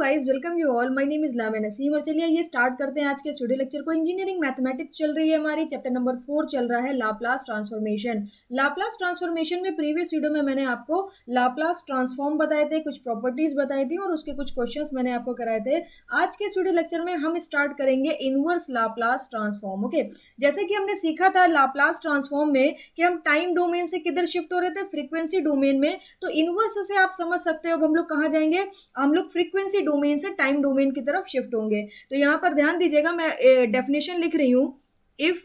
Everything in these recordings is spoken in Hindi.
Guys, welcome you all. My name is Lama Naseem और चलिए ये स्टार्ट करते हैं आज के स्टूडियो लेक्चर को। इंजीनियरिंग मैथमेटिक्स चल रही है हमारी, चैप्टर नंबर 4 चल रहा है लाप्लास ट्रांसफॉर्मेशन। लाप्लास ट्रांसफॉर्मेशन में प्रीवियस वीडियो में मैंने आपको लाप्लास ट्रांसफॉर्म बताए थे, कुछ प्रॉपर्टीज बताई थी और उसके कुछ क्वेश्चंस मैंने आपको कराए थे। आज के स्टूडियो लेक्चर में हम स्टार्ट करेंगे इनवर्स लाप्लास ट्रांसफॉर्म। ओके, जैसे कि हमने सीखा था लाप्लास ट्रांसफॉर्म में कि हम टाइम डोमेन से किधर शिफ्ट हो रहे थे, फ्रीक्वेंसी डोमेन में। तो इनवर्स से आप समझ सकते हो अब हम लोग कहाँ जाएंगे, हम लोग फ्रीक्वेंसी डोमेन से टाइम डोमेन की तरफ शिफ्ट होंगे। तो यहां पर ध्यान दीजिएगा, मैं डेफिनेशन लिख रही हूं। If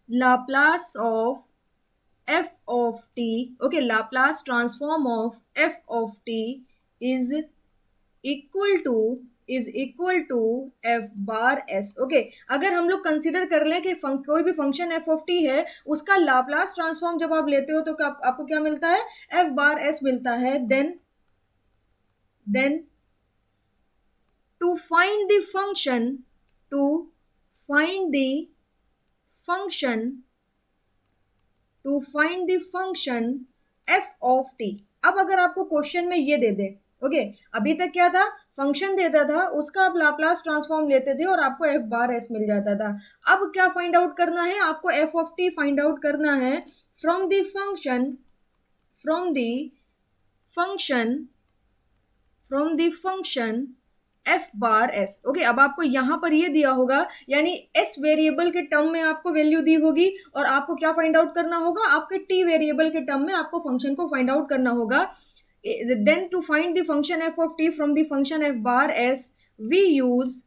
Laplace of f of t, okay, Laplace transform of f of t is equal to f bar s. Okay, अगर हम लोग कंसिडर कर लें कि कोई भी फंक्शन एफ ऑफ टी है, उसका लाप्लास ट्रांसफॉर्म जब आप लेते हो तो आपको क्या मिलता है, एफ बार एस मिलता है। Then to find the function to find the function f of t। अब अगर आपको क्वेश्चन में ये दे दे, ओके, अभी तक क्या था, फंक्शन देता था, उसका आप लाप्लास ट्रांसफॉर्म लेते थे और आपको एफ बार एस मिल जाता था। अब क्या फाइंड आउट करना है, आपको F of T find out करना है from the function f bar s. Okay, अब आपको यहां पर ये दिया होगा, यानी एस वेरिएबल के टर्म में आपको वैल्यू दी होगी और आपको क्या फाइंड आउट करना होगा, आपके टी वेरिएबल के टर्म में आपको फंक्शन को फाइंड आउट करना होगा। Then to find the function f of t from the function f bar s we use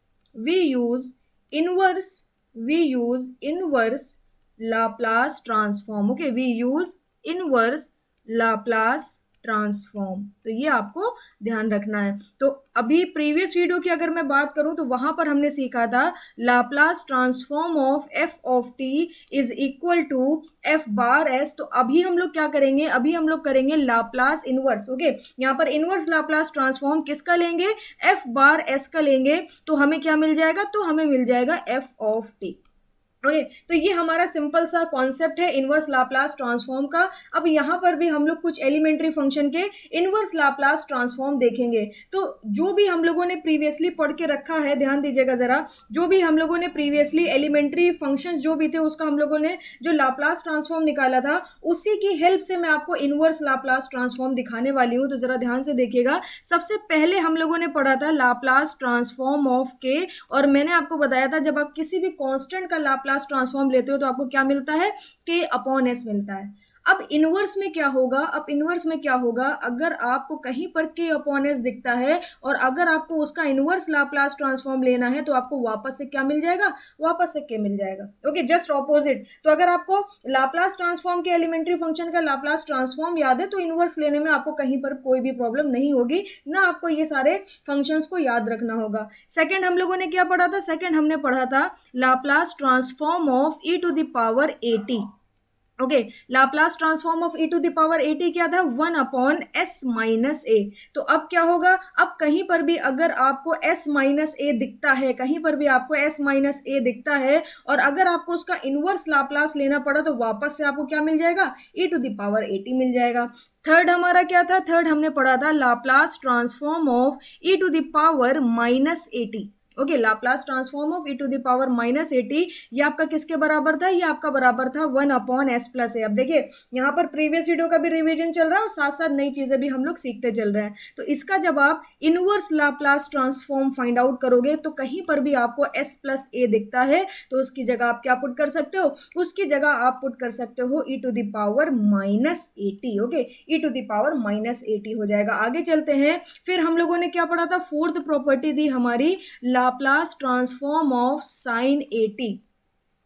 inverse Laplace transform. Okay, we use inverse Laplace transform. तो ये आपको ध्यान रखना है। तो अभी प्रीवियस वीडियो की अगर मैं बात करूं तो वहां पर हमने सीखा था Laplace transform of f of t is equal to f bar s. तो अभी हम लोग क्या करेंगे, अभी हम लोग करेंगे लाप्लास इनवर्स। ओके, यहाँ पर इनवर्स लाप्लास ट्रांसफॉर्म किसका लेंगे, एफ बार एस का लेंगे। तो हमें क्या मिल जाएगा, तो हमें मिल जाएगा एफ ऑफ टी। ओके, तो ये हमारा सिंपल सा कॉन्सेप्ट है इनवर्स लाप्लास ट्रांसफॉर्म का। अब यहाँ पर भी हम लोग कुछ एलिमेंट्री फंक्शन के इनवर्स लाप्लास ट्रांसफॉर्म देखेंगे। तो जो भी हम लोगों ने प्रीवियसली पढ़ के रखा है, ध्यान दीजिएगा जरा, जो भी हम लोगों ने प्रीवियसली एलिमेंट्री फंक्शन जो भी थे उसका हम लोगों ने जो लाप्लास ट्रांसफॉर्म निकाला था, उसी की हेल्प से मैं आपको इनवर्स लाप्लास ट्रांसफॉर्म दिखाने वाली हूँ। तो जरा ध्यान से देखिएगा। सबसे पहले हम लोगों ने पढ़ा था लाप्लास ट्रांसफॉर्म ऑफ के, और मैंने आपको बताया था जब आप किसी भी कांस्टेंट का लाप्लास ट्रांसफॉर्म लेते हो तो आपको क्या मिलता है, k अपॉन एस मिलता है। अब इनवर्स में क्या होगा, अगर आपको कहीं पर k अपॉन एस दिखता है और अगर आपको उसका इनवर्स लाप्लास ट्रांसफॉर्म लेना है तो आपको वापस से क्या मिल जाएगा, वापस से k मिल जाएगा। Okay, just opposite. तो अगर आपको लाप्लास ट्रांसफॉर्म के एलिमेंट्री फंक्शन का लाप्लास ट्रांसफॉर्म याद है तो इनवर्स लेने में आपको कहीं पर कोई भी प्रॉब्लम नहीं होगी, ना आपको ये सारे फंक्शंस को याद रखना होगा। सेकंड हम लोगों ने क्या पढ़ा था, सेकंड हमने पढ़ा था Laplace transform of e to the power at। Okay, Laplace transform of e to the power at क्या था, 1 अपॉन s माइनस a। तो अब क्या होगा, अब कहीं पर भी अगर आपको s माइनस a दिखता है, कहीं पर भी आपको s माइनस a दिखता है और अगर आपको उसका इनवर्स लाप्लास लेना पड़ा तो वापस से आपको क्या मिल जाएगा, e to the power at मिल जाएगा। थर्ड हमारा क्या था, थर्ड हमने पढ़ा था Laplace transform of e to the power minus at। Okay, Laplace transform of e to the power minus at, ये आपका किसके बराबर था, ये आपका बराबर था 1 अपॉन एस प्लस ए। अब देखिए यहाँ पर प्रीवियस वीडियो का भी रिवीजन चल रहा है और साथ साथ नई चीजें भी हम लोग सीखते चल रहे हैं। तो इसका जब आप inverse Laplace transform find out करोगे तो कहीं पर भी आपको एस प्लस ए दिखता है तो उसकी जगह आप क्या पुट कर सकते हो, उसकी जगह आप पुट कर सकते हो e to the power minus at। Okay, e to the power minus at हो जाएगा। आगे चलते हैं, फिर हम लोगों ने क्या पढ़ा था, फोर्थ प्रॉपर्टी थी हमारी Laplace transform of sign at।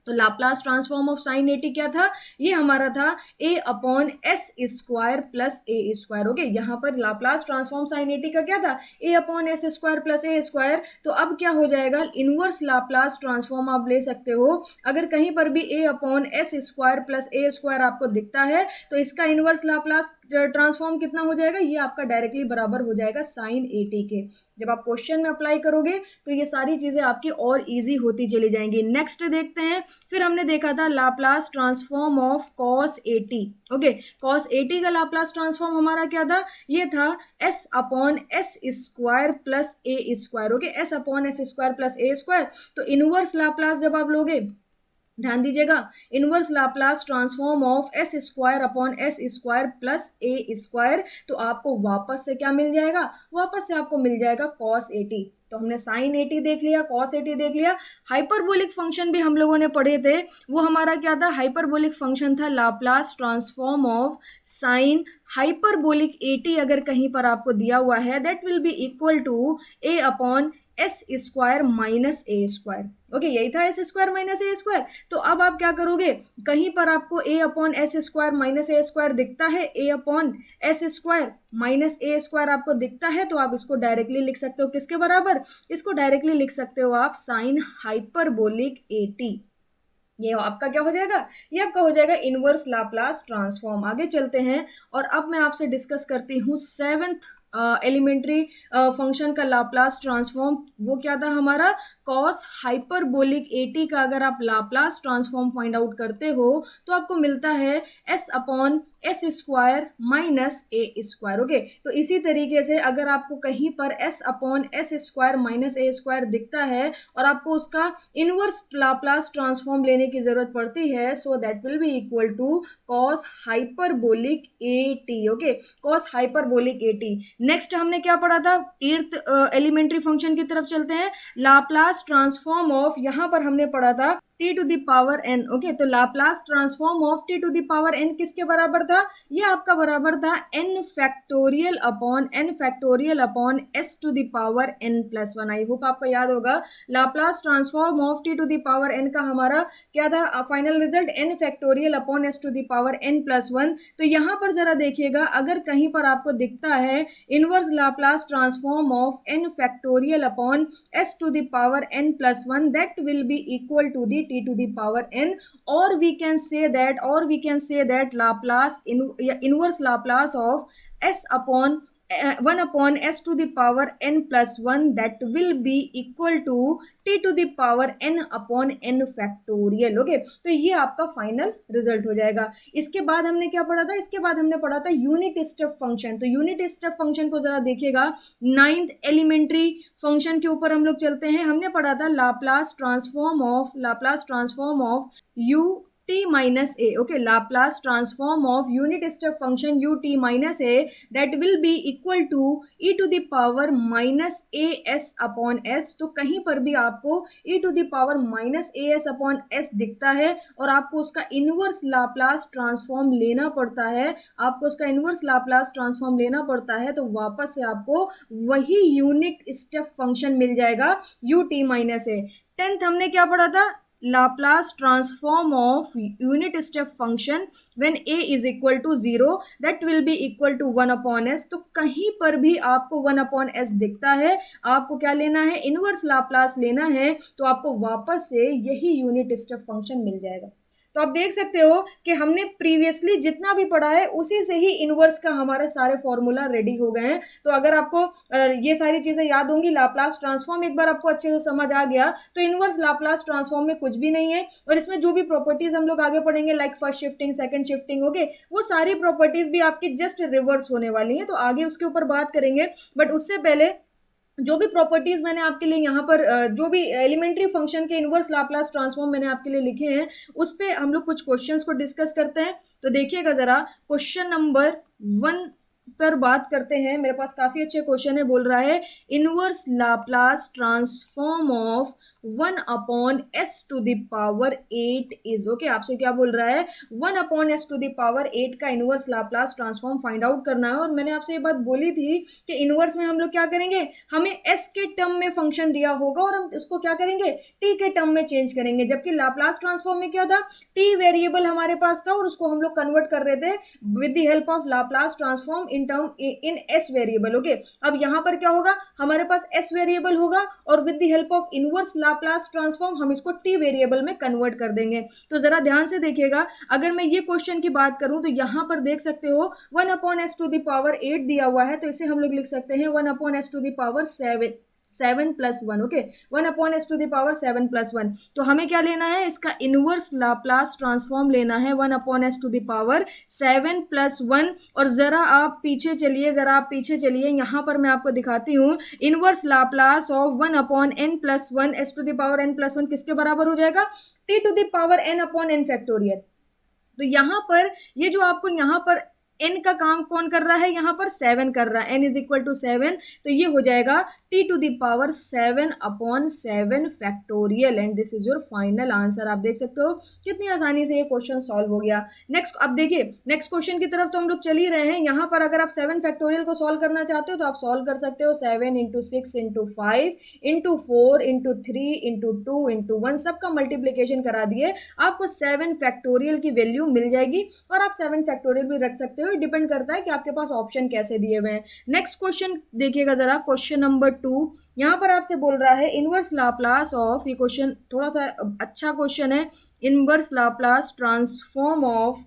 तो Laplace transform of sign at क्या था, ये हमारा था a upon s square plus a square. Okay, यहाँ पर लाप्लास ट्रांसफॉर्म साइन at का क्या था, a upon s square plus a square. तो अब क्या हो जाएगा, इनवर्स लाप्लास ट्रांसफॉर्म आप ले सकते हो। अगर कहीं पर भी a upon s square plus a square आपको दिखता है तो इसका इनवर्स लाप्लास ट्रांसफॉर्म कितना हो जाएगा, ये आपका डायरेक्टली बराबर हो जाएगा साइन at के। जब आप क्वेश्चन में अप्लाई करोगे तो ये सारी चीजें आपकी और इजी होती चली जाएंगी। नेक्स्ट देखते हैं, फिर हमने देखा था Laplace transform of cos a t. Okay, cos a t का लाप्लास ट्रांसफॉर्म हमारा क्या था, ये था s upon s square plus a square. Okay, s upon s square plus a square. तो इनवर्स लाप्लास जब आप लोगे, ध्यान दीजिएगा, inverse Laplace transform of s square upon s square plus a square, तो आपको वापस से क्या मिल जाएगा, वापस से आपको मिल जाएगा कॉस ए टी। तो हमने साइन ए टी देख लिया, कॉस ए टी देख लिया। हाइपरबोलिक फंक्शन भी हम लोगों ने पढ़े थे, वो हमारा क्या था, हाइपरबोलिक फंक्शन था Laplace transform of sine hyperbolic a t. अगर कहीं पर आपको दिया हुआ है, that will be equal to a upon s square minus a square. Okay, यही था s square minus a square. तो अब आप क्या करोगे, कहीं पर आपको a upon s square minus a square दिखता है, a upon s square minus a square आपको दिखता है, तो आप इसको डायरेक्टली लिख सकते हो किसके बराबर, इसको डायरेक्टली लिख सकते हो आप साइन हाइपरबोलिक ए टी। ये आपका क्या हो जाएगा, ये आपका हो जाएगा इनवर्स लाप्लास ट्रांसफॉर्म। आगे चलते हैं और अब मैं आपसे डिस्कस करती हूँ सेवेंथ एलिमेंट्री फंक्शन का लाप्लास ट्रांसफॉर्म। वो क्या था हमारा, कॉस हाइपरबोलिक ए टी का अगर आप लाप्लास ट्रांसफॉर्म फाइंड आउट करते हो तो आपको मिलता है s upon s square minus a square. Okay, तो इसी तरीके से अगर आपको कहीं पर s upon s square minus a square दिखता है और आपको उसका इनवर्स लाप्लास ट्रांसफॉर्म लेने की जरूरत पड़ती है, so that will be equal to cos hyperbolic a t. Okay, cos hyperbolic a t. Next हमने क्या पढ़ा था, एट्थ एलिमेंट्री फंक्शन की तरफ चलते हैं, लाप्लास ट्रांसफॉर्म ऑफ, यहां पर हमने पढ़ा था t to the power n. Okay, तो Laplace transform of t to the power n किसके बराबर था, ये आपका बराबर था n factorial upon s to the power n plus one. I hope आपको याद होगा, Laplace transform of t to the power n का हमारा क्या था final result, n factorial upon s to the power n plus one. तो यहां पर जरा देखिएगा, अगर कहीं पर आपको दिखता है inverse Laplace transform of n factorial upon s to the power n plus one, that will be equal to the t to the power n, or we can say that Laplace inverse Laplace of s upon 1 upon s to the power n plus 1, that will be equal to t to the power n upon n factorial। Okay, तो ये आपका फाइनल रिजल्ट हो जाएगा। इसके बाद हमने क्या पढ़ा था, इसके बाद हमने पढ़ा था यूनिट स्टेप फंक्शन। तो यूनिट स्टेप फंक्शन को जरा देखिएगा, नाइन्थ एलिमेंट्री फंक्शन के ऊपर हम लोग चलते हैं। हमने पढ़ा था Laplace transform of u t minus a. Okay, Laplace transform of unit step function u t minus a, that will be equal to e to the power minus a s upon s. तो कहीं पर भी आपको e to the power minus a s upon s दिखता है और आपको उसका इनवर्स लाप्लास ट्रांसफॉर्म लेना पड़ता है, तो वापस से आपको वही यूनिट स्टेप फंक्शन मिल जाएगा you t minus A. Tenth हमने क्या पढ़ा था, Laplace transform of unit step function when a is equal to 0, that will be equal to 1 upon s। तो कहीं पर भी आपको 1 upon s दिखता है, आपको क्या लेना है, इनवर्स लाप्लास लेना है, तो आपको वापस से यही यूनिट स्टेप फंक्शन मिल जाएगा। तो आप देख सकते हो कि हमने प्रीवियसली जितना भी पढ़ा है उसी से ही इनवर्स का हमारे सारे फॉर्मूला रेडी हो गए हैं। तो अगर आपको ये सारी चीजें याद होंगी, लाप्लास ट्रांसफॉर्म एक बार आपको अच्छे से समझ आ गया, तो इनवर्स लाप्लास ट्रांसफॉर्म में कुछ भी नहीं है। और इसमें जो भी प्रॉपर्टीज हम लोग आगे पढ़ेंगे, like first shifting, second shifting, okay, वो सारी प्रॉपर्टीज भी आपकी जस्ट रिवर्स होने वाली हैं। तो आगे उसके ऊपर बात करेंगे, बट उससे पहले जो भी प्रॉपर्टीज मैंने आपके लिए यहाँ पर जो भी एलिमेंट्री फंक्शन के इनवर्स लाप्लास ट्रांसफॉर्म मैंने आपके लिए लिखे हैं, उस पे हम लोग कुछ क्वेश्चंस को डिस्कस करते हैं। तो देखिएगा जरा, क्वेश्चन नंबर 1 पर बात करते हैं। मेरे पास काफी अच्छे क्वेश्चन है, बोल रहा है inverse Laplace transform of 1 upon s to the power 8 is. Okay, आपसे क्या बोल रहा है, 1 upon s to the power 8 का inverse Laplace transform find out करना है। और मैंने आपसे ये बात बोली थी कि इनवर्स में हम लोग क्या करेंगे, हमें एस के टर्म में फंक्शन दिया होगा और हम उसको क्या करेंगे, टी के टर्म में चेंज करेंगे। जबकि लाप्लास ट्रांसफॉर्म में क्या था, टी वेरिएबल हमारे पास था और उसको हम लोग कन्वर्ट कर रहे थे with the help of Laplace transform in S variable. Okay, अब यहाँ पर क्या होगा, हमारे पास एस वेरिएबल होगा और with the help of inverse Laplace transform हम इसको टी वेरिएबल में कन्वर्ट कर देंगे। तो जरा ध्यान से देखिएगा, अगर मैं ये क्वेश्चन की बात करूं तो यहां पर देख सकते हो 1 upon s to the power 8 दिया हुआ है, तो इसे हम लोग लिख सकते हैं 1 upon s to the power 7। 7 plus 1, okay, 1/s⁻7 + 1। तो हमें क्या लेना है, इसका इनवर्स लाप्लास ट्रांसफॉर्म लेना है 1/s⁻7 + 1। और जरा आप पीछे चलिए, यहाँ पर मैं आपको दिखाती हूँ inverse Laplace of 1/n+1 s⁻n+1 किसके बराबर हो जाएगा, t⁻n/n फैक्टोरियल। तो यहाँ पर ये जो आपको यहाँ पर n का काम कौन कर रहा है, यहाँ पर 7 कर रहा है, n = 7। तो ये हो जाएगा t⁻7/7 factorial and this is your final answer. आप देख सकते हो कितनी आसानी से ये क्वेश्चन सॉल्व हो गया। नेक्स्ट, अब देखिए नेक्स्ट क्वेश्चन की तरफ तो हम लोग चल ही रहे हैं। यहाँ पर अगर आप 7 फैक्टोरियल को सॉल्व करना चाहते हो तो आप सॉल्व कर सकते हो 7 × 6 × 5 × 4 × 3 × 2 × 1 सबका मल्टीप्लीकेशन करा दिए, आपको 7 फैक्टोरियल की वैल्यू मिल जाएगी। और आप 7 फैक्टोरियल भी रख सकते हो, डिपेंड करता है कि आपके पास ऑप्शन कैसे दिए हुए हैं। नेक्स्ट क्वेश्चन देखिएगा जरा, क्वेश्चन नंबर 2। यहाँ पर आपसे बोल रहा है इनवर्स लाप्लास ऑफ, ये क्वेश्चन थोड़ा सा अच्छा क्वेश्चन है, इनवर्स लाप्लास ट्रांसफॉर्म ऑफ,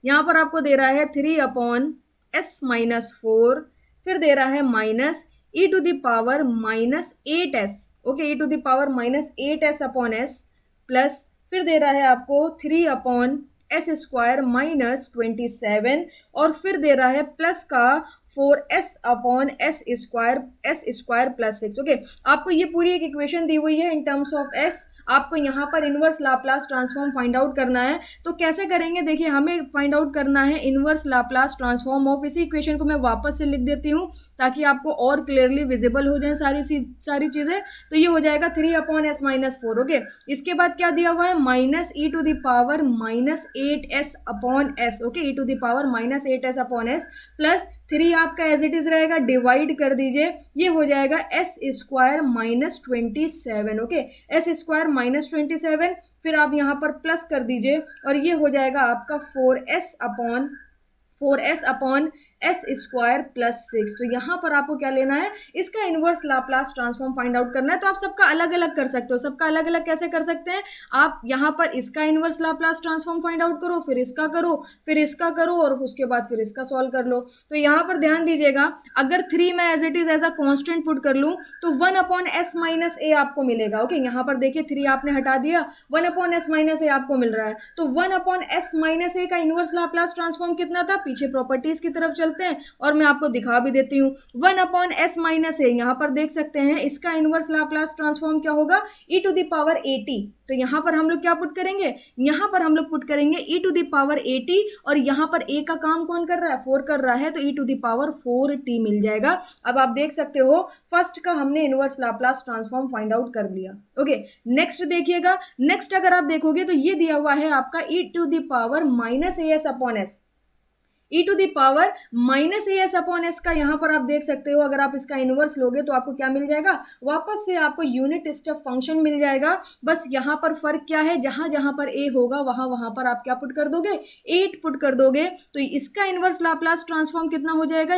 यहाँ पर आपको दे रहा है 3/s-4, फिर दे रहा है -e⁻−8s, ओके, e⁻−8s/s प्लस, फिर दे रहा है आपको 3/s² - 27 और फिर दे रहा है प्लस का 4s/s² + 6, ओके। आपको ये पूरी एक इक्वेशन दी हुई है इन टर्म्स ऑफ s, आपको यहाँ पर inverse Laplace transform find out करना है। तो कैसे करेंगे, देखिए हमें फाइंड आउट करना है इनवर्स लाप्लास ट्रांसफॉर्म ऑफ, इसी इक्वेशन को मैं वापस से लिख देती हूँ ताकि आपको और क्लियरली विजिबल हो जाए सारी चीजें। तो ये हो जाएगा 3/s-4, ओके। इसके बाद क्या दिया हुआ है, -e⁻−8s/s, ओके, e⁻−8s/s प्लस 3 आपका एज इट इज रहेगा, डिवाइड कर दीजिए, ये हो जाएगा s² - 27, ओके, s² - 27, फिर आप यहाँ पर प्लस कर दीजिए और ये हो जाएगा आपका 4s/s² + 6। तो यहाँ पर आपको क्या लेना है, इसका inverse Laplace transform find out करना है। तो आप सबका अलग अलग कर सकते हो, सबका अलग अलग कैसे कर सकते हैं, आप यहाँ पर इसका inverse Laplace transform find out करो, फिर इसका करो, फिर इसका करो और उसके बाद फिर इसका सॉल्व कर लो। तो यहाँ पर ध्यान दीजिएगा, अगर 3 मैं as it is as a constant put कर लूँ तो 1/s-a आपको मिलेगा, ओके। यहाँ पर देखिए 3 आपने हटा दिया, 1/s-a आपको मिल रहा है। तो 1/s-a का इनवर्स लाप्लास ट्रांसफॉर्म कितना था, पीछे प्रॉपर्टीज की तरफ चलते हैं और मैं आपको दिखा भी देती हूँ। 1/s-a यहाँ पर देख सकते हैं, इसका इनवर्स लाप्लास ट्रांसफॉर्म क्या होगा, e⁻80। तो यहाँ पर हम लोग क्या पुट करेंगे, यहाँ पर हम लोग पुट करेंगे e⁻80 और यहाँ पर a का काम कौन कर रहा है, 4 कर रहा है, तो e⁻4t मिल जाएगा। अब आप देख सकते हो फर्स्ट का हमने inverse Laplace transform find out कर लिया, ओके। नेक्स्ट देखिएगा, नेक्स्ट अगर आप देखोगे तो ये दिया हुआ है आपका e⁻−as/s, e⁻−as/s का यहाँ पर आप देख सकते हो, अगर आप इसका इनवर्स लोगे तो आपको क्या मिल जाएगा, वापस से आपको यूनिट स्टेप फंक्शन मिल जाएगा। बस यहाँ पर फर्क क्या है, जहां जहां पर a होगा वहां वहां पर आप क्या पुट कर दोगे, 8 पुट कर दोगे। तो इसका इनवर्स लाप्लास ट्रांसफॉर्म कितना हो जाएगा,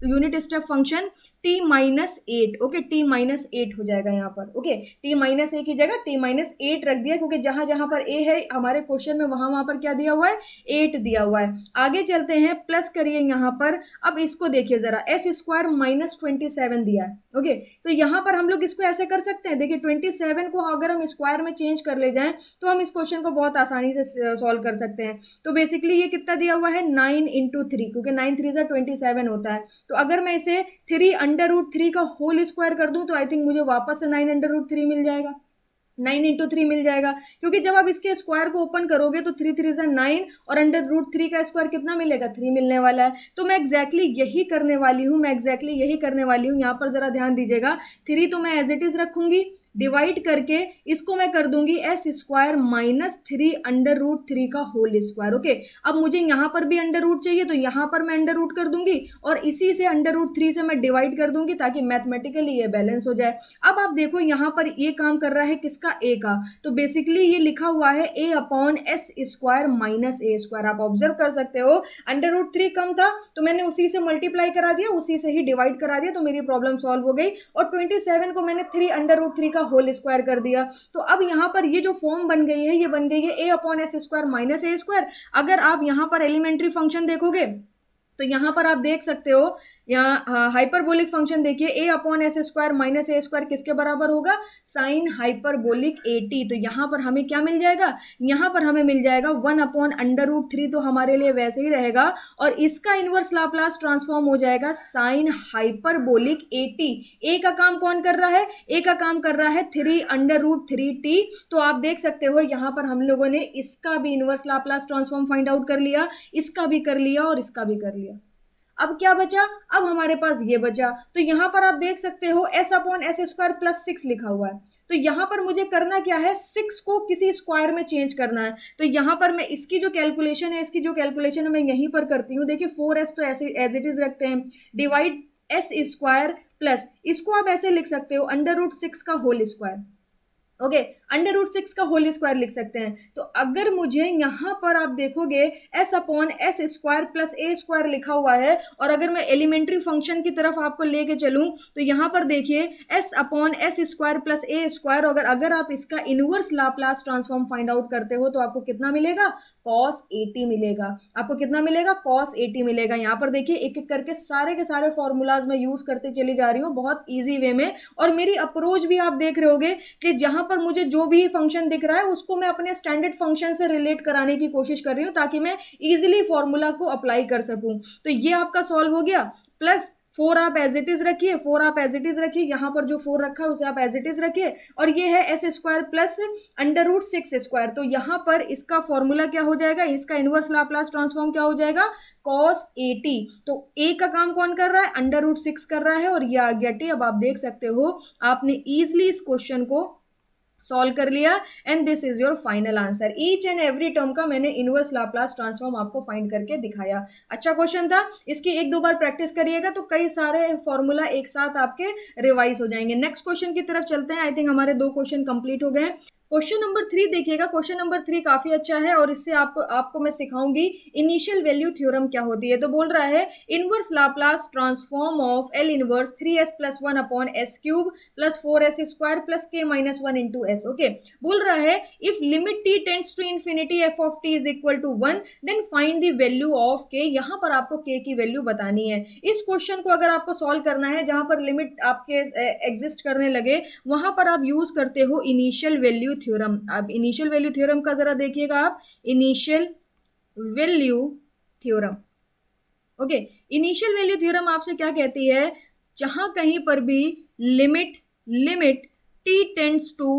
unit step function t-8, okay, t-8 हो जाएगा यहाँ पर, ओके। t-a की जगह t-8 रख दिया क्योंकि जहां जहां पर a है हमारे क्वेश्चन में वहां वहां पर क्या दिया हुआ है, 8 दिया हुआ है। आगे चलते हैं, प्लस करिए यहाँ पर, अब इसको देखिए जरा, s² - 27 दिया है, ओके। तो यहाँ पर हम लोग इसको ऐसे कर सकते हैं, देखिए 27 को अगर हम स्क्वायर में चेंज कर ले जाएं तो हम इस क्वेश्चन को बहुत आसानी से सॉल्व कर सकते हैं। तो बेसिकली ये कितना दिया हुआ है, 9 × 3, क्योंकि 9 3 27 होता है। तो अगर मैं इसे 3√3 का होल स्क्वायर कर दूं तो आई थिंक मुझे वापस से 9√3 मिल जाएगा, 9 × 3 मिल जाएगा, क्योंकि जब आप इसके स्क्वायर को ओपन करोगे तो 3 3 9 और √3 का स्क्वायर कितना मिलेगा, 3 मिलने वाला है। तो मैं एग्जैक्टली यही करने वाली हूँ, यहाँ पर जरा ध्यान दीजिएगा। 3 तो मैं एज इट इज रखूंगी, डिवाइड करके इसको मैं कर दूंगी s² - 3 का होल स्क्वायर, ओके। अब मुझे यहाँ पर भी अंडर रूट चाहिए तो यहाँ पर मैं अंडर रूट कर दूंगी और इसी से √3 से मैं डिवाइड कर दूंगी ताकि मैथमेटिकली ये बैलेंस हो जाए। अब आप देखो यहाँ पर ये काम कर रहा है किसका, a का, तो बेसिकली ये लिखा हुआ है a/s² - a²। आप ऑब्जर्व कर सकते हो √3 कम था तो मैंने उसी से मल्टीप्लाई करा दिया, उसी से ही डिवाइड करा दिया, तो मेरी प्रॉब्लम सॉल्व हो गई। और 27 को मैंने 3 √3 का होल स्क्वायर कर दिया। तो अब यहाँ पर ये जो फॉर्म बन गई है, ये बन गई है a/s² - a²। अगर आप यहाँ पर एलिमेंट्री फंक्शन देखोगे तो यहाँ पर आप देख सकते हो, यहाँ हाइपरबोलिक फंक्शन देखिए ए upon s square minus a square किसके बराबर होगा, साइन हाइपरबोलिक 80। तो यहाँ पर हमें क्या मिल जाएगा, यहाँ पर हमें मिल जाएगा 1/√3, तो हमारे लिए वैसे ही रहेगा। और इसका इनवर्स लाप्लास ट्रांसफॉर्म हो जाएगा साइन हाइपरबोलिक 80। ए का काम कौन कर रहा है, ए का काम कर रहा है 3/√3t। तो आप देख सकते हो यहाँ पर हम लोगों ने इसका भी inverse Laplace transform find out कर लिया, इसका भी कर लिया और इसका भी कर लिया। अब क्या बचा, अब हमारे पास ये बचा। तो यहां पर आप देख सकते हो s upon s square plus 6 लिखा हुआ है। तो यहां पर मुझे करना क्या है, 6 को किसी स्क्वायर में चेंज करना है। तो यहां पर मैं इसकी जो कैलकुलेशन है, इसकी जो कैलकुलेशन है मैं यहीं पर करती हूँ। देखिए 4s तो ऐसे एज इट इज रखते हैं, डिवाइड एस स्क्वायर प्लस, इसको आप ऐसे लिख सकते हो √6 का होल स्क्वायर। ओके, √6 का होल स्क्वायर लिख सकते हैं। तो अगर मुझे यहाँ पर आप देखोगे s upon s square plus a square लिखा हुआ है, और अगर मैं एलिमेंट्री फंक्शन की तरफ आपको लेके चलूं तो यहाँ पर देखिए s upon s square plus a square, अगर आप इसका inverse Laplace transform find out करते हो तो आपको कितना मिलेगा, cos 80 मिलेगा। आपको कितना मिलेगा, cos 80 मिलेगा। यहाँ पर देखिए एक एक करके सारे के सारे फॉर्मूलाज मैं यूज करते चली जा रही हूँ बहुत इजी वे में, और मेरी अप्रोच भी आप देख रहे होगे कि जहां पर मुझे जो भी फंक्शन दिख रहा है उसको मैं अपने स्टैंडर्ड फंक्शन से रिलेट कराने की कोशिश कर रही हूँ ताकि मैं इजिली फॉर्मूला को अप्लाई कर सकूं। तो ये आपका सॉल्व हो गया। प्लस 4 आप एज इट इज रखिए, 4 आप एज इट इज रखिए, यहाँ पर जो 4 रखा है उसे आप एज इट इज रखिए, और ये है एस स्क्वायर प्लस √6 स्क्वायर। तो यहाँ पर इसका फॉर्मूला क्या हो जाएगा, इसका इनवर्स लाप्लास ट्रांसफॉर्म क्या हो जाएगा, cos 80। तो a का काम कौन कर रहा है, √6 कर रहा है, और ये आ गया t। अब आप देख सकते हो आपने इजिली इस क्वेश्चन को सॉल्व कर लिया, and this is your final answer. Each and every term का मैंने इनवर्स लाप्लास ट्रांसफॉर्म आपको फाइंड करके दिखाया। अच्छा क्वेश्चन था, इसकी 1-2 बार प्रैक्टिस करिएगा तो कई सारे फॉर्मूला एक साथ आपके रिवाइज हो जाएंगे। नेक्स्ट क्वेश्चन की तरफ चलते हैं। आई थिंक हमारे 2 क्वेश्चन कंप्लीट हो गए। क्वेश्चन नंबर 3 देखिएगा। क्वेश्चन नंबर 3 काफी अच्छा है, और इससे आपको मैं सिखाऊंगी इनिशियल वैल्यू थ्योरम क्या होती है। तो बोल रहा है inverse Laplace transform of L inverse 3s plus 1 upon s cube plus 4s square plus k minus 1 into s. Okay, बोल रहा है if limit t tends to infinity f of t is equal to 1 then find the value of k। यहाँ पर आपको k की वैल्यू बतानी है। इस क्वेश्चन को अगर आपको सॉल्व करना है जहां पर लिमिट आपके एग्जिस्ट करने लगे, वहां पर आप यूज करते हो इनिशियल वैल्यू थ्योरम। अब इनिशियल वैल्यू थ्योरम का जरा देखिएगा आप, initial value theorem. Okay, initial value theorem आपसे क्या कहती है, जहां कहीं पर भी limit t tends to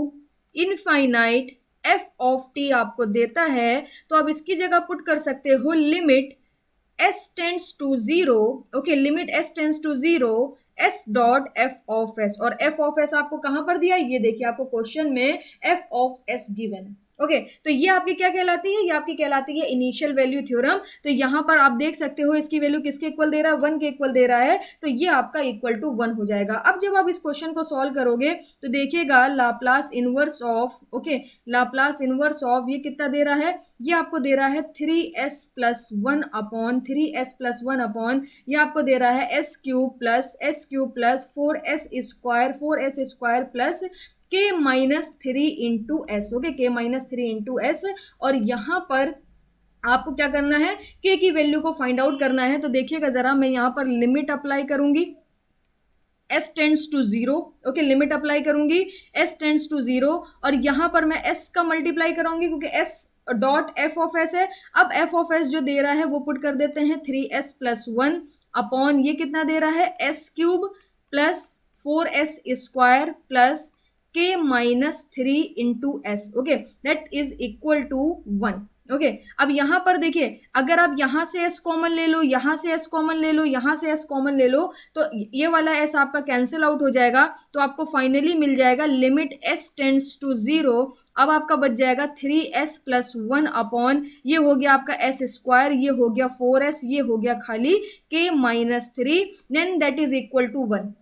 infinite f of t आपको देता है, तो आप इसकी जगह पुट कर सकते हो limit s tends to 0। Okay, limit s tends to 0 s dot f of s। और f ऑफ s आपको कहां पर दिया, ये देखिए आपको क्वेश्चन में f ऑफ s गिवन है। ओके, तो ये आपकी क्या कहलाती है, ये आपकी कहलाती है इनिशियल वैल्यू थ्योरम। तो यहाँ पर आप देख सकते हो इसकी वैल्यू किसके इक्वल दे रहा है, 1 के इक्वल दे रहा है, तो ये आपका इक्वल टू 1 हो जाएगा। अब जब आप इस क्वेश्चन को सॉल्व करोगे तो देखिएगा Laplace inverse of, okay, Laplace inverse of ये कितना दे रहा है, ये आपको दे रहा है 3s plus 1 upon 3s plus 1 upon, ये आपको दे रहा है s cube plus 4s square plus k minus 3 into s. Okay, k minus 3 into S. और यहाँ पर आपको क्या करना है, k की वैल्यू को फाइंड आउट करना है। तो देखिएगा जरा, मैं यहाँ पर लिमिट अप्लाई करूंगी s tends to 0। Okay, limit apply करूंगी s टेंड्स टू 0, और यहाँ पर मैं s का मल्टीप्लाई कराऊंगी क्योंकि s dot f of s है। अब f ऑफ s जो दे रहा है वो पुट कर देते हैं 3s प्लस 1 अपॉन, ये कितना दे रहा है, s cube plus 4s square plus k minus 3 into s. Okay, that is equal to 1। Okay, अब यहां पर देखिए अगर आप यहां से s कॉमन ले लो, यहां से s कॉमन ले लो, यहां से s कॉमन ले लो, तो ये वाला s आपका कैंसिल आउट हो जाएगा। तो आपको फाइनली मिल जाएगा लिमिट s टेंड्स टू 0। अब आपका बच जाएगा 3s प्लस 1 अपॉन, ये हो गया आपका s स्क्वायर, ये हो गया 4s, ये हो गया खाली k minus 3, then that is equal to 1।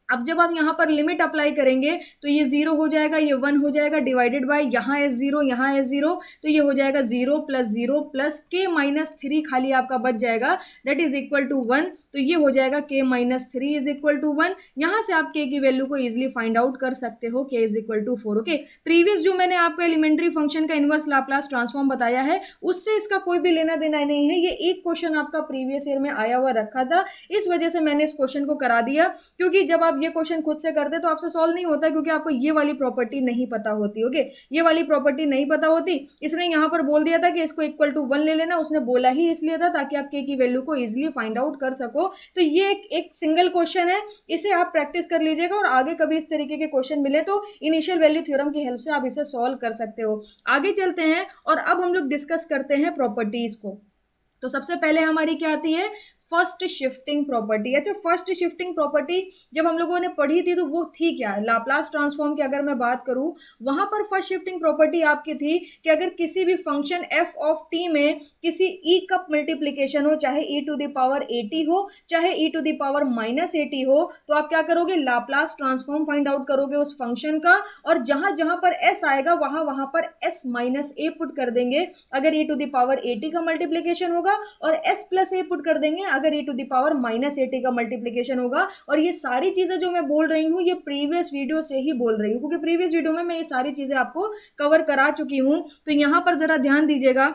अब जब आप यहाँ पर लिमिट अप्लाई करेंगे तो ये 0 हो जाएगा, ये 1 हो जाएगा, डिवाइडेड बाय यहाँ s0, यहाँ s0, तो ये हो जाएगा 0 प्लस 0 प्लस k माइनस 3 खाली आपका बच जाएगा, दैट इज इक्वल टू 1। तो ये हो जाएगा k minus 3 is equal to 1। यहाँ से आप k की वैल्यू को इजिली फाइंड आउट कर सकते हो, k is equal to 4। Okay, previous जो मैंने आपको एलिमेंट्री फंक्शन का इनवर्स लाप्लास ट्रांसफॉर्म बताया है उससे इसका कोई भी लेना देना नहीं है। ये एक क्वेश्चन आपका प्रीवियस ईयर में आया हुआ रखा था, इस वजह से मैंने इस क्वेश्चन को करा दिया, क्योंकि जब आप ये क्वेश्चन खुद से करते तो आपसे सॉल्व नहीं होता, क्योंकि आपको ये वाली प्रॉपर्टी नहीं पता होती। ओके, ये वाली प्रॉपर्टी नहीं पता होती, इसने यहाँ पर बोल दिया था कि इसको इक्वल टू 1 ले लेना। उसने बोला ही इसलिए था ताकि आप k की वैल्यू को इजिली फाइंड आउट कर सको। तो ये एक सिंगल क्वेश्चन है, इसे आप प्रैक्टिस कर लीजिएगा और आगे कभी इस तरीके के क्वेश्चन मिले तो इनिशियल वैल्यू थ्योरम की हेल्प से आप इसे सॉल्व कर सकते हो। आगे चलते हैं और अब हम लोग डिस्कस करते हैं प्रॉपर्टीज को। तो सबसे पहले हमारी क्या आती है, फर्स्ट शिफ्टिंग प्रॉपर्टी। अच्छा, फर्स्ट शिफ्टिंग प्रॉपर्टी जब हम लोगों ने पढ़ी थी तो वो थी क्या, लाप्लास ट्रांसफॉर्म की अगर मैं बात करूं, वहां पर फर्स्ट शिफ्टिंग प्रॉपर्टी आपकी थी कि अगर किसी भी फंक्शन f ऑफ t में किसी e का मल्टीप्लीकेशन हो, चाहे e टू द पावर 80 हो चाहे e to the power minus 80 हो, तो आप क्या करोगे, लाप्लास ट्रांसफॉर्म फाइंड आउट करोगे उस फंक्शन का, और जहां जहां पर s आएगा वहां वहां पर s माइनस a पुट कर देंगे अगर e टू द पावर 80 का मल्टीप्लीकेशन होगा, और s प्लस a पुट कर देंगे अगर e to the power minus 80 का मल्टीप्लीकेशन होगा। और ये सारी चीजें जो मैं बोल रही हूँ ये प्रीवियस वीडियो से ही बोल रही हूँ, क्योंकि प्रीवियस वीडियो में मैं ये सारी चीजें आपको कवर करा चुकी हूँ। तो यहाँ पर जरा ध्यान दीजिएगा,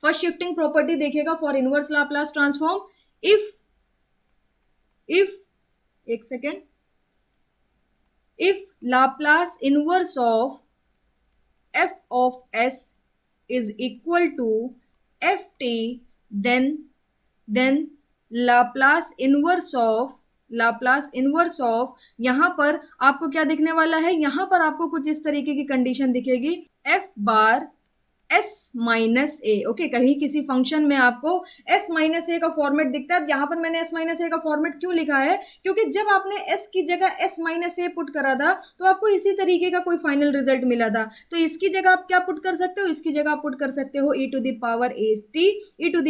फर्स्ट शिफ्टिंग प्रॉपर्टी देखिएगा for inverse Laplace transform. If एक second, if Laplace inverse of f of s is equal to ft, then Laplace inverse of यहाँ पर आपको क्या दिखने वाला है, यहाँ पर आपको कुछ इस तरीके की कंडीशन दिखेगी, f bar s minus a. Okay, कहीं किसी फंक्शन में आपको s माइनस ए का फॉर्मेट दिखता है। अब यहाँ पर मैंने s माइनस ए का फॉर्मेट क्यों लिखा है, क्योंकि जब आपने s की जगह s माइनस ए पुट करा था तो आपको इसी तरीके का कोई फाइनल रिजल्ट मिला था। तो इसकी जगह आप क्या पुट कर सकते हो, इसकी जगह आप पुट कर सकते हो e to the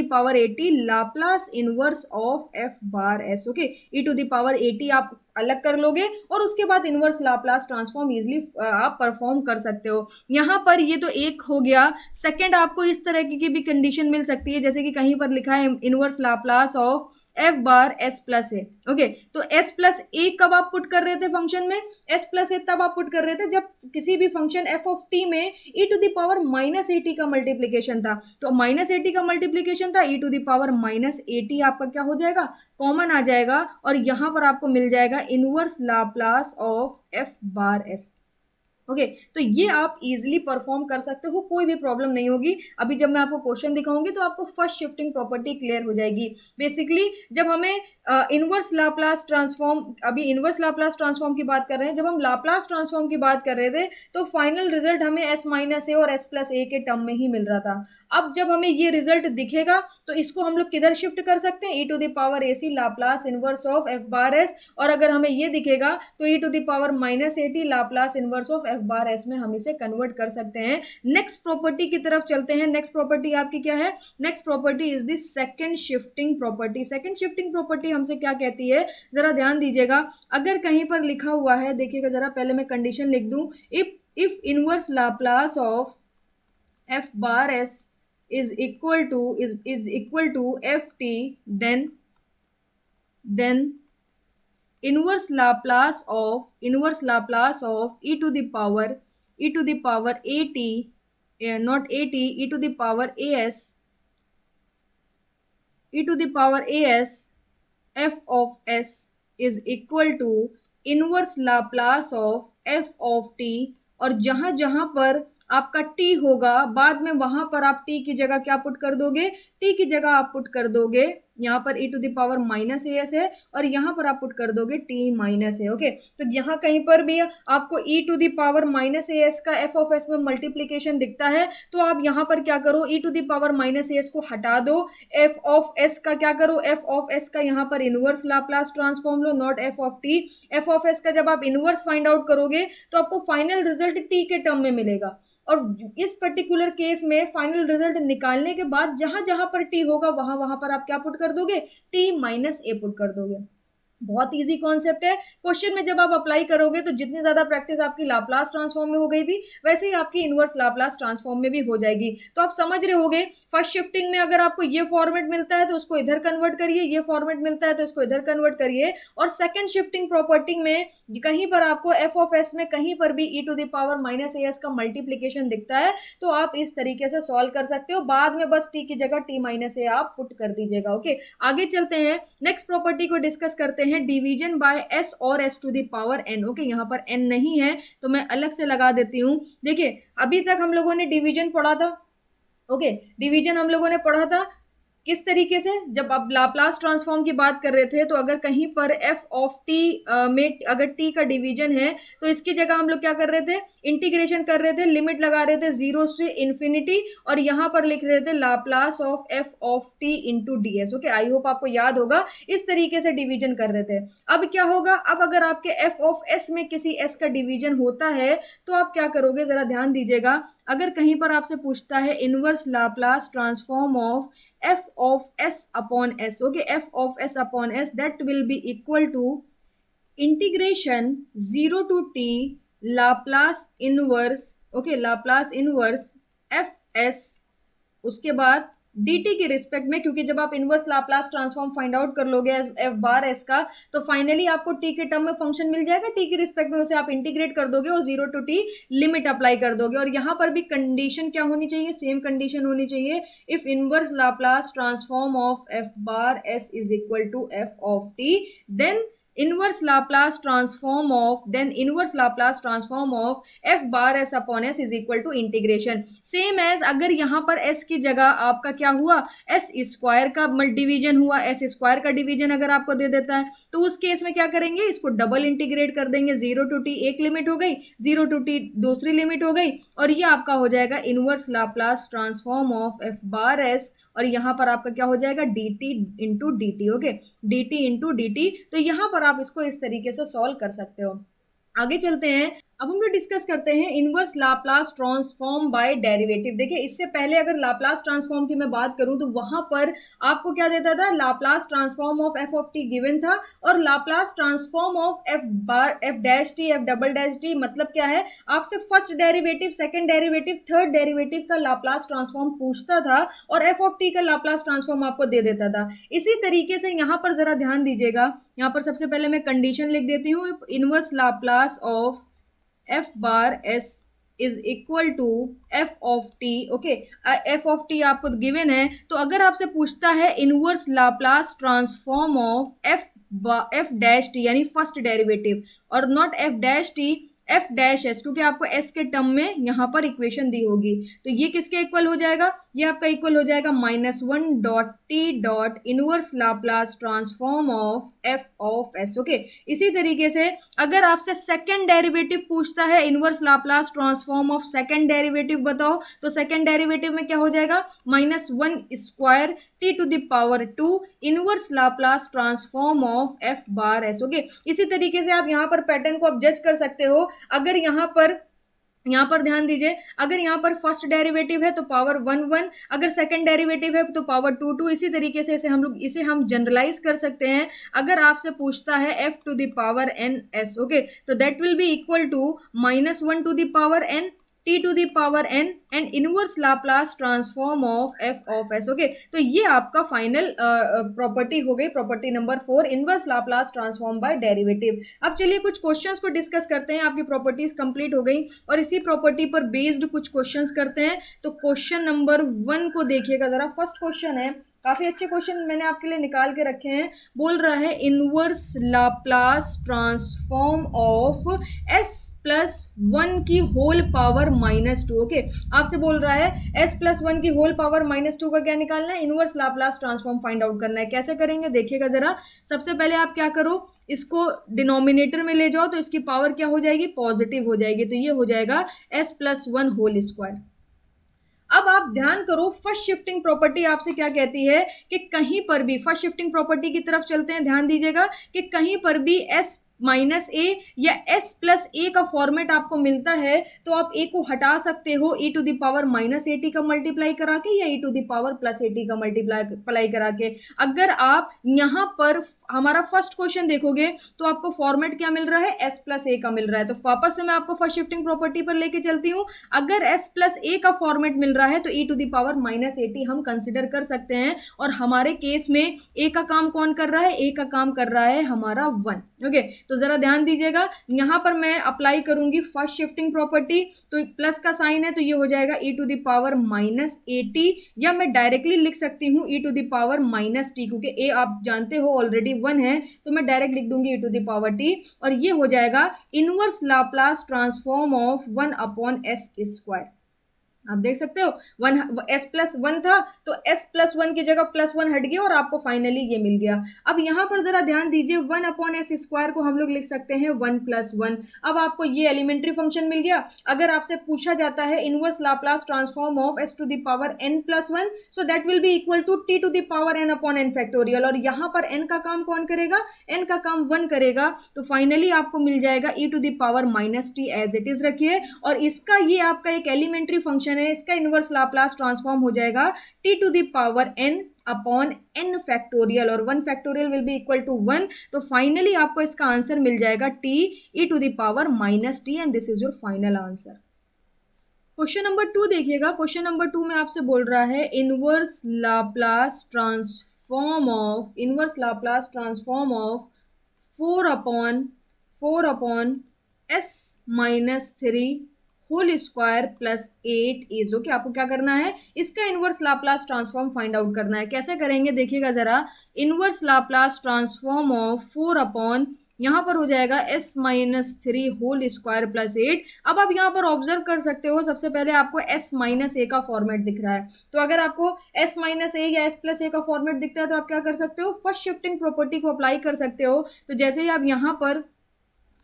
power 80 Laplace inverse of f bar s। Okay, e to the power 80 आप अलग कर लोगे और उसके बाद इनवर्स लाप्लास ट्रांसफॉर्म इजिली आप परफॉर्म कर सकते हो। यहाँ पर ये तो एक हो गया। सेकंड, आपको इस तरह की भी कंडीशन मिल सकती है, जैसे कि कहीं पर लिखा है inverse Laplace of f bar s plus A. Okay, तो s प्लस ए कब आप पुट कर रहे थे फंक्शन में, s प्लस ए तब आप पुट कर रहे थे जब किसी भी फंक्शन f ऑफ t में e to the power minus 80 का मल्टीप्लीकेशन था। तो माइनस 80 का मल्टीप्लीकेशन था, e to the power minus 80 आपका क्या हो जाएगा, कॉमन आ जाएगा, और यहां पर आपको मिल जाएगा inverse Laplace of f bar s। Okay, तो ये आप इजीली परफॉर्म कर सकते हो, कोई भी प्रॉब्लम नहीं होगी। अभी जब मैं आपको क्वेश्चन दिखाऊंगी तो आपको फर्स्ट शिफ्टिंग प्रॉपर्टी क्लियर हो जाएगी। बेसिकली जब हमें इनवर्स लाप्लास ट्रांसफॉर्म, अभी इनवर्स लाप्लास ट्रांसफॉर्म की बात कर रहे हैं, जब हम लाप्लास ट्रांसफॉर्म की बात कर रहे थे तो फाइनल रिजल्ट हमें s माइनस ए और s प्लस ए के टर्म में ही मिल रहा था। अब जब हमें ये रिजल्ट दिखेगा तो इसको हम लोग किधर शिफ्ट कर सकते हैं, e to the power ac Laplace inverse of f bar s, और अगर हमें ये दिखेगा तो e to the power minus 80 Laplace inverse of f bar s में हम इसे कन्वर्ट कर सकते हैं। नेक्स्ट प्रॉपर्टी की तरफ चलते हैं। नेक्स्ट प्रॉपर्टी आपकी क्या है, next property is the second shifting property. Second shifting property हमसे क्या कहती है, जरा ध्यान दीजिएगा। अगर कहीं पर लिखा हुआ है, देखिएगा जरा, पहले मैं कंडीशन लिख दूं, if inverse Laplace of f bar s is equal to ft, then inverse Laplace of e to the power at, not at, e to the power as f of s is equal to inverse Laplace of f of t, और जहां जहां पर आपका t होगा बाद में वहां पर आप t की जगह क्या पुट कर दोगे, t की जगह आप पुट कर दोगे, यहाँ पर e to the power minus a s है और यहाँ पर आप पुट कर दोगे t माइनस ए। ओके, तो यहाँ कहीं पर भी आपको e to the power minus a s का f ऑफ s में मल्टीप्लीकेशन दिखता है तो आप यहाँ पर क्या करो, e to the power minus a s को हटा दो, f ऑफ s का क्या करो, f ऑफ s का यहाँ पर inverse Laplace transform low, not f of t। f of s का जब आप इनवर्स फाइंड आउट करोगे तो आपको फाइनल रिजल्ट t के टर्म में मिलेगा, और इस पर्टिकुलर केस में फाइनल रिजल्ट निकालने के बाद जहां जहां पर t होगा वहां वहां पर आप क्या पुट कर दोगे, t माइनस ए पुट कर दोगे। बहुत इजी कॉन्सेप्ट है। क्वेश्चन में जब आप अप्लाई करोगे तो जितनी ज्यादा प्रैक्टिस आपकी लाप्लास ट्रांसफॉर्म में हो गई थी, वैसे ही आपकी इनवर्स लाप्लास ट्रांसफॉर्म में भी हो जाएगी। तो आप समझ रहे होगे, फर्स्ट शिफ्टिंग में अगर आपको ये फॉर्मेट मिलता है तो उसको इधर कन्वर्ट करिए, ये फॉर्मेट मिलता है तो इसको इधर कन्वर्ट करिए, और सेकंड शिफ्टिंग प्रॉपर्टी में कहीं पर आपको एफ ऑफ एस में कहीं पर भी e to the power minus a s का मल्टीप्लीकेशन दिखता है, तो आप इस तरीके से सॉल्व कर सकते हो। बाद में बस टी की जगह टी माइनस ए आप पुट कर दीजिएगा। ओके, आगे चलते हैं, नेक्स्ट प्रॉपर्टी को डिस्कस करते हैं, डिवीजन बाय एस और s to the power n. Okay, यहाँ पर एन नहीं है तो मैं अलग से लगा देती हूँ। देखिए, अभी तक हम लोगों ने डिवीजन पढ़ा था। ओके, डिवीजन हम लोगों ने पढ़ा था किस तरीके से, जब आप लाप्लास ट्रांसफॉर्म की बात कर रहे थे, तो अगर कहीं पर एफ ऑफ टी में अगर टी का डिवीजन है तो इसकी जगह हम लोग क्या कर रहे थे, इंटीग्रेशन कर रहे थे, लिमिट लगा रहे थे 0 से इन्फिनिटी, और यहाँ पर लिख रहे थे Laplace of f of T into D S. Okay, I hope आपको याद होगा, इस तरीके से डिवीजन कर रहे थे। अब क्या होगा, अब अगर आपके एफ ऑफ एस में किसी एस का डिवीजन होता है तो आप क्या करोगे, जरा ध्यान दीजिएगा। अगर कहीं पर आपसे पूछता है inverse Laplace transform of f of s upon s, okay, f of s upon s, that will be equal to integration 0 to t Laplace inverse, okay, Laplace inverse f s, उसके बाद dt के रिस्पेक्ट में, क्योंकि जब आप inverse Laplace transform find out कर लोगे एफ बार एस का, तो फाइनली आपको t के टर्म में फंक्शन मिल जाएगा, t के रिस्पेक्ट में उसे आप इंटीग्रेट कर दोगे और 0 टू t लिमिट अप्लाई कर दोगे। और यहाँ पर भी कंडीशन क्या होनी चाहिए, सेम कंडीशन होनी चाहिए, if inverse Laplace transform of f bar s is equal to f of t, then inverse Laplace transform of, then inverse Laplace transform of f bar s upon s is equal to integration, same as अगर यहाँ पर s की जगह आपका क्या हुआ, s स्क्वायर का डिवीजन हुआ, s स्क्वायर का डिवीजन अगर आपको दे देता है तो उस केस में क्या करेंगे, इसको डबल इंटीग्रेट कर देंगे, 0 टू t एक लिमिट हो गई, 0 टू t दूसरी लिमिट हो गई, और ये आपका हो जाएगा inverse Laplace transform of f bar s, और यहाँ पर आपका क्या हो जाएगा, dt into D T. Okay, dt into D T. तो यहाँ पर आप इसको इस तरीके से सॉल्व कर सकते हो। आगे चलते हैं, अब हम लोग डिस्कस करते हैं inverse Laplace transform by derivative. देखिए, इससे पहले अगर लाप्लास ट्रांसफॉर्म की मैं बात करूं तो वहां पर आपको क्या देता था, Laplace transform of f of T given था, और Laplace transform of f bar F dash t F double dash T मतलब क्या है, आपसे first derivative, second derivative, third derivative का लाप्लास ट्रांसफॉर्म पूछता था और एफ ऑफ टी का लाप्लास ट्रांसफॉर्म आपको दे देता था। इसी तरीके से यहाँ पर जरा ध्यान दीजिएगा, यहाँ पर सबसे पहले मैं कंडीशन लिख देती हूँ, inverse Laplace of f bar s is equal to f of t. Okay, f of t आपको गिवन है, तो अगर आपसे पूछता है inverse Laplace transform of f dash t यानी फर्स्ट डेरिवेटिव, और not f dash t, f dash s, क्योंकि आपको एस के टर्म में यहाँ पर इक्वेशन दी होगी, तो ये किसके इक्वल हो जाएगा, ये आपका इक्वल हो जाएगा -1 dot t dot inverse Laplace transform of f of s. Okay, इसी तरीके से अगर आपसे सेकंड डेरिवेटिव पूछता है inverse Laplace transform of second derivative बताओ, तो सेकंड डेरिवेटिव में क्या हो जाएगा, -1 square t to the power 2 inverse Laplace transform of f bar s. Okay, इसी तरीके से आप यहाँ पर पैटर्न को आप जज कर सकते हो। अगर यहाँ पर ध्यान दीजिए, अगर यहाँ पर फर्स्ट डेरिवेटिव है तो पावर 1 1, अगर सेकंड डेरिवेटिव है तो पावर 2 2, इसी तरीके से इसे हम जनरलाइज कर सकते हैं। अगर आपसे पूछता है f to the power n s, okay, तो that will be equal to -1 to the power n t to the power n and inverse Laplace transform of f of s। Okay, तो ये आपका फाइनल प्रॉपर्टी हो गई, property number 4, inverse Laplace transform by derivative. अब चलिए कुछ क्वेश्चंस को डिस्कस करते हैं, आपकी प्रॉपर्टीज कंप्लीट हो गई और इसी प्रॉपर्टी पर बेस्ड कुछ क्वेश्चंस करते हैं। तो क्वेश्चन नंबर 1 को देखिएगा जरा, फर्स्ट क्वेश्चन है, काफी अच्छे क्वेश्चन मैंने आपके लिए निकाल के रखे हैं। बोल रहा है inverse Laplace transform of s plus 1 की होल पावर -2। ओके, आपसे बोल रहा है s प्लस 1 की होल पावर -2 का क्या निकालना है, inverse Laplace transform find out करना है। कैसे करेंगे देखिएगा जरा, सबसे पहले आप क्या करो, इसको डिनोमिनेटर में ले जाओ तो इसकी पावर क्या हो जाएगी, पॉजिटिव हो जाएगी, तो ये हो जाएगा s प्लस 1 होल स्क्वायर। अब आप ध्यान करो, फर्स्ट शिफ्टिंग प्रॉपर्टी आपसे क्या कहती है कि कहीं पर भी, फर्स्ट शिफ्टिंग प्रॉपर्टी की तरफ चलते हैं, ध्यान दीजिएगा कि कहीं पर भी s माइनस ए या एस प्लस ए का फॉर्मेट आपको मिलता है तो आप ए को हटा सकते हो e to the power minus a t का मल्टीप्लाई करा के या e to the power plus a t का मल्टीप्लाई करा के। अगर आप यहाँ पर हमारा फर्स्ट क्वेश्चन देखोगे तो आपको फॉर्मेट क्या मिल रहा है, एस प्लस ए का मिल रहा है। तो वापस से मैं आपको फर्स्ट शिफ्टिंग प्रॉपर्टी पर लेके चलती हूँ। अगर एस प्लस ए का फॉर्मेट मिल रहा है तो e to the power minus a t हम कंसिडर कर सकते हैं। और हमारे केस में ए का काम कौन कर रहा है, ए का काम कर रहा है हमारा वन। ओके, तो जरा ध्यान दीजिएगा, यहां पर मैं अप्लाई करूंगी फर्स्ट शिफ्टिंग प्रॉपर्टी, तो प्लस का साइन है तो ये हो जाएगा e to the power minus a t, या मैं डायरेक्टली लिख सकती हूँ e to the power minus t, क्योंकि ए आप जानते हो ऑलरेडी वन है तो मैं डायरेक्ट लिख दूंगी ई टू द पावर टी, और ये हो जाएगा inverse Laplace transform of one upon s square. आप देख सकते हो वन, एस प्लस वन था तो एस प्लस वन की जगह प्लस वन हट गया और आपको फाइनली ये मिल गया। अब यहाँ पर जरा ध्यान दीजिए, वन अपॉन एस स्क्वायर को हम लोग लिख सकते हैं वन प्लस वन। अब आपको ये एलिमेंट्री फंक्शन मिल गया। अगर आपसे पूछा जाता है inverse Laplace transform of s to the power n plus one, so that will be equal to t to the power n upon n factorial, और यहाँ पर एन का काम कौन करेगा, एन का काम वन करेगा। तो फाइनली आपको मिल जाएगा e to the power minus t as it is रखिए, और इसका ये आपका एक एलिमेंट्री फंक्शन है, इसका इनवर्स लाप्लास ट्रांसफॉर्म हो जाएगा t to the power n upon n factorial, और one factorial will be equal to one. तो फाइनली आपको इसका आंसर मिल जाएगा t e to the power minus t, and this is your final answer. Question number 2 देखिएगा। क्वेश्चन नंबर 2 में आपसे बोल रहा है inverse Laplace transform of four upon s minus three whole square plus eight is. Okay, आपको क्या करना है, इसका inverse Laplace transform find out करना है। कैसे करेंगे देखिएगा जरा, inverse Laplace transform of four upon, यहाँ पर हो जाएगा s minus three whole square plus eight. अब आप यहाँ पर ऑब्जर्व कर सकते हो, सबसे पहले आपको एस माइनस ए का फॉर्मेट दिख रहा है। तो अगर आपको एस माइनस ए या एस प्लस ए का फॉर्मेट दिखता है तो आप क्या कर सकते हो, फर्स्ट शिफ्टिंग प्रॉपर्टी को अप्लाई कर सकते हो। तो जैसे ही आप यहाँ पर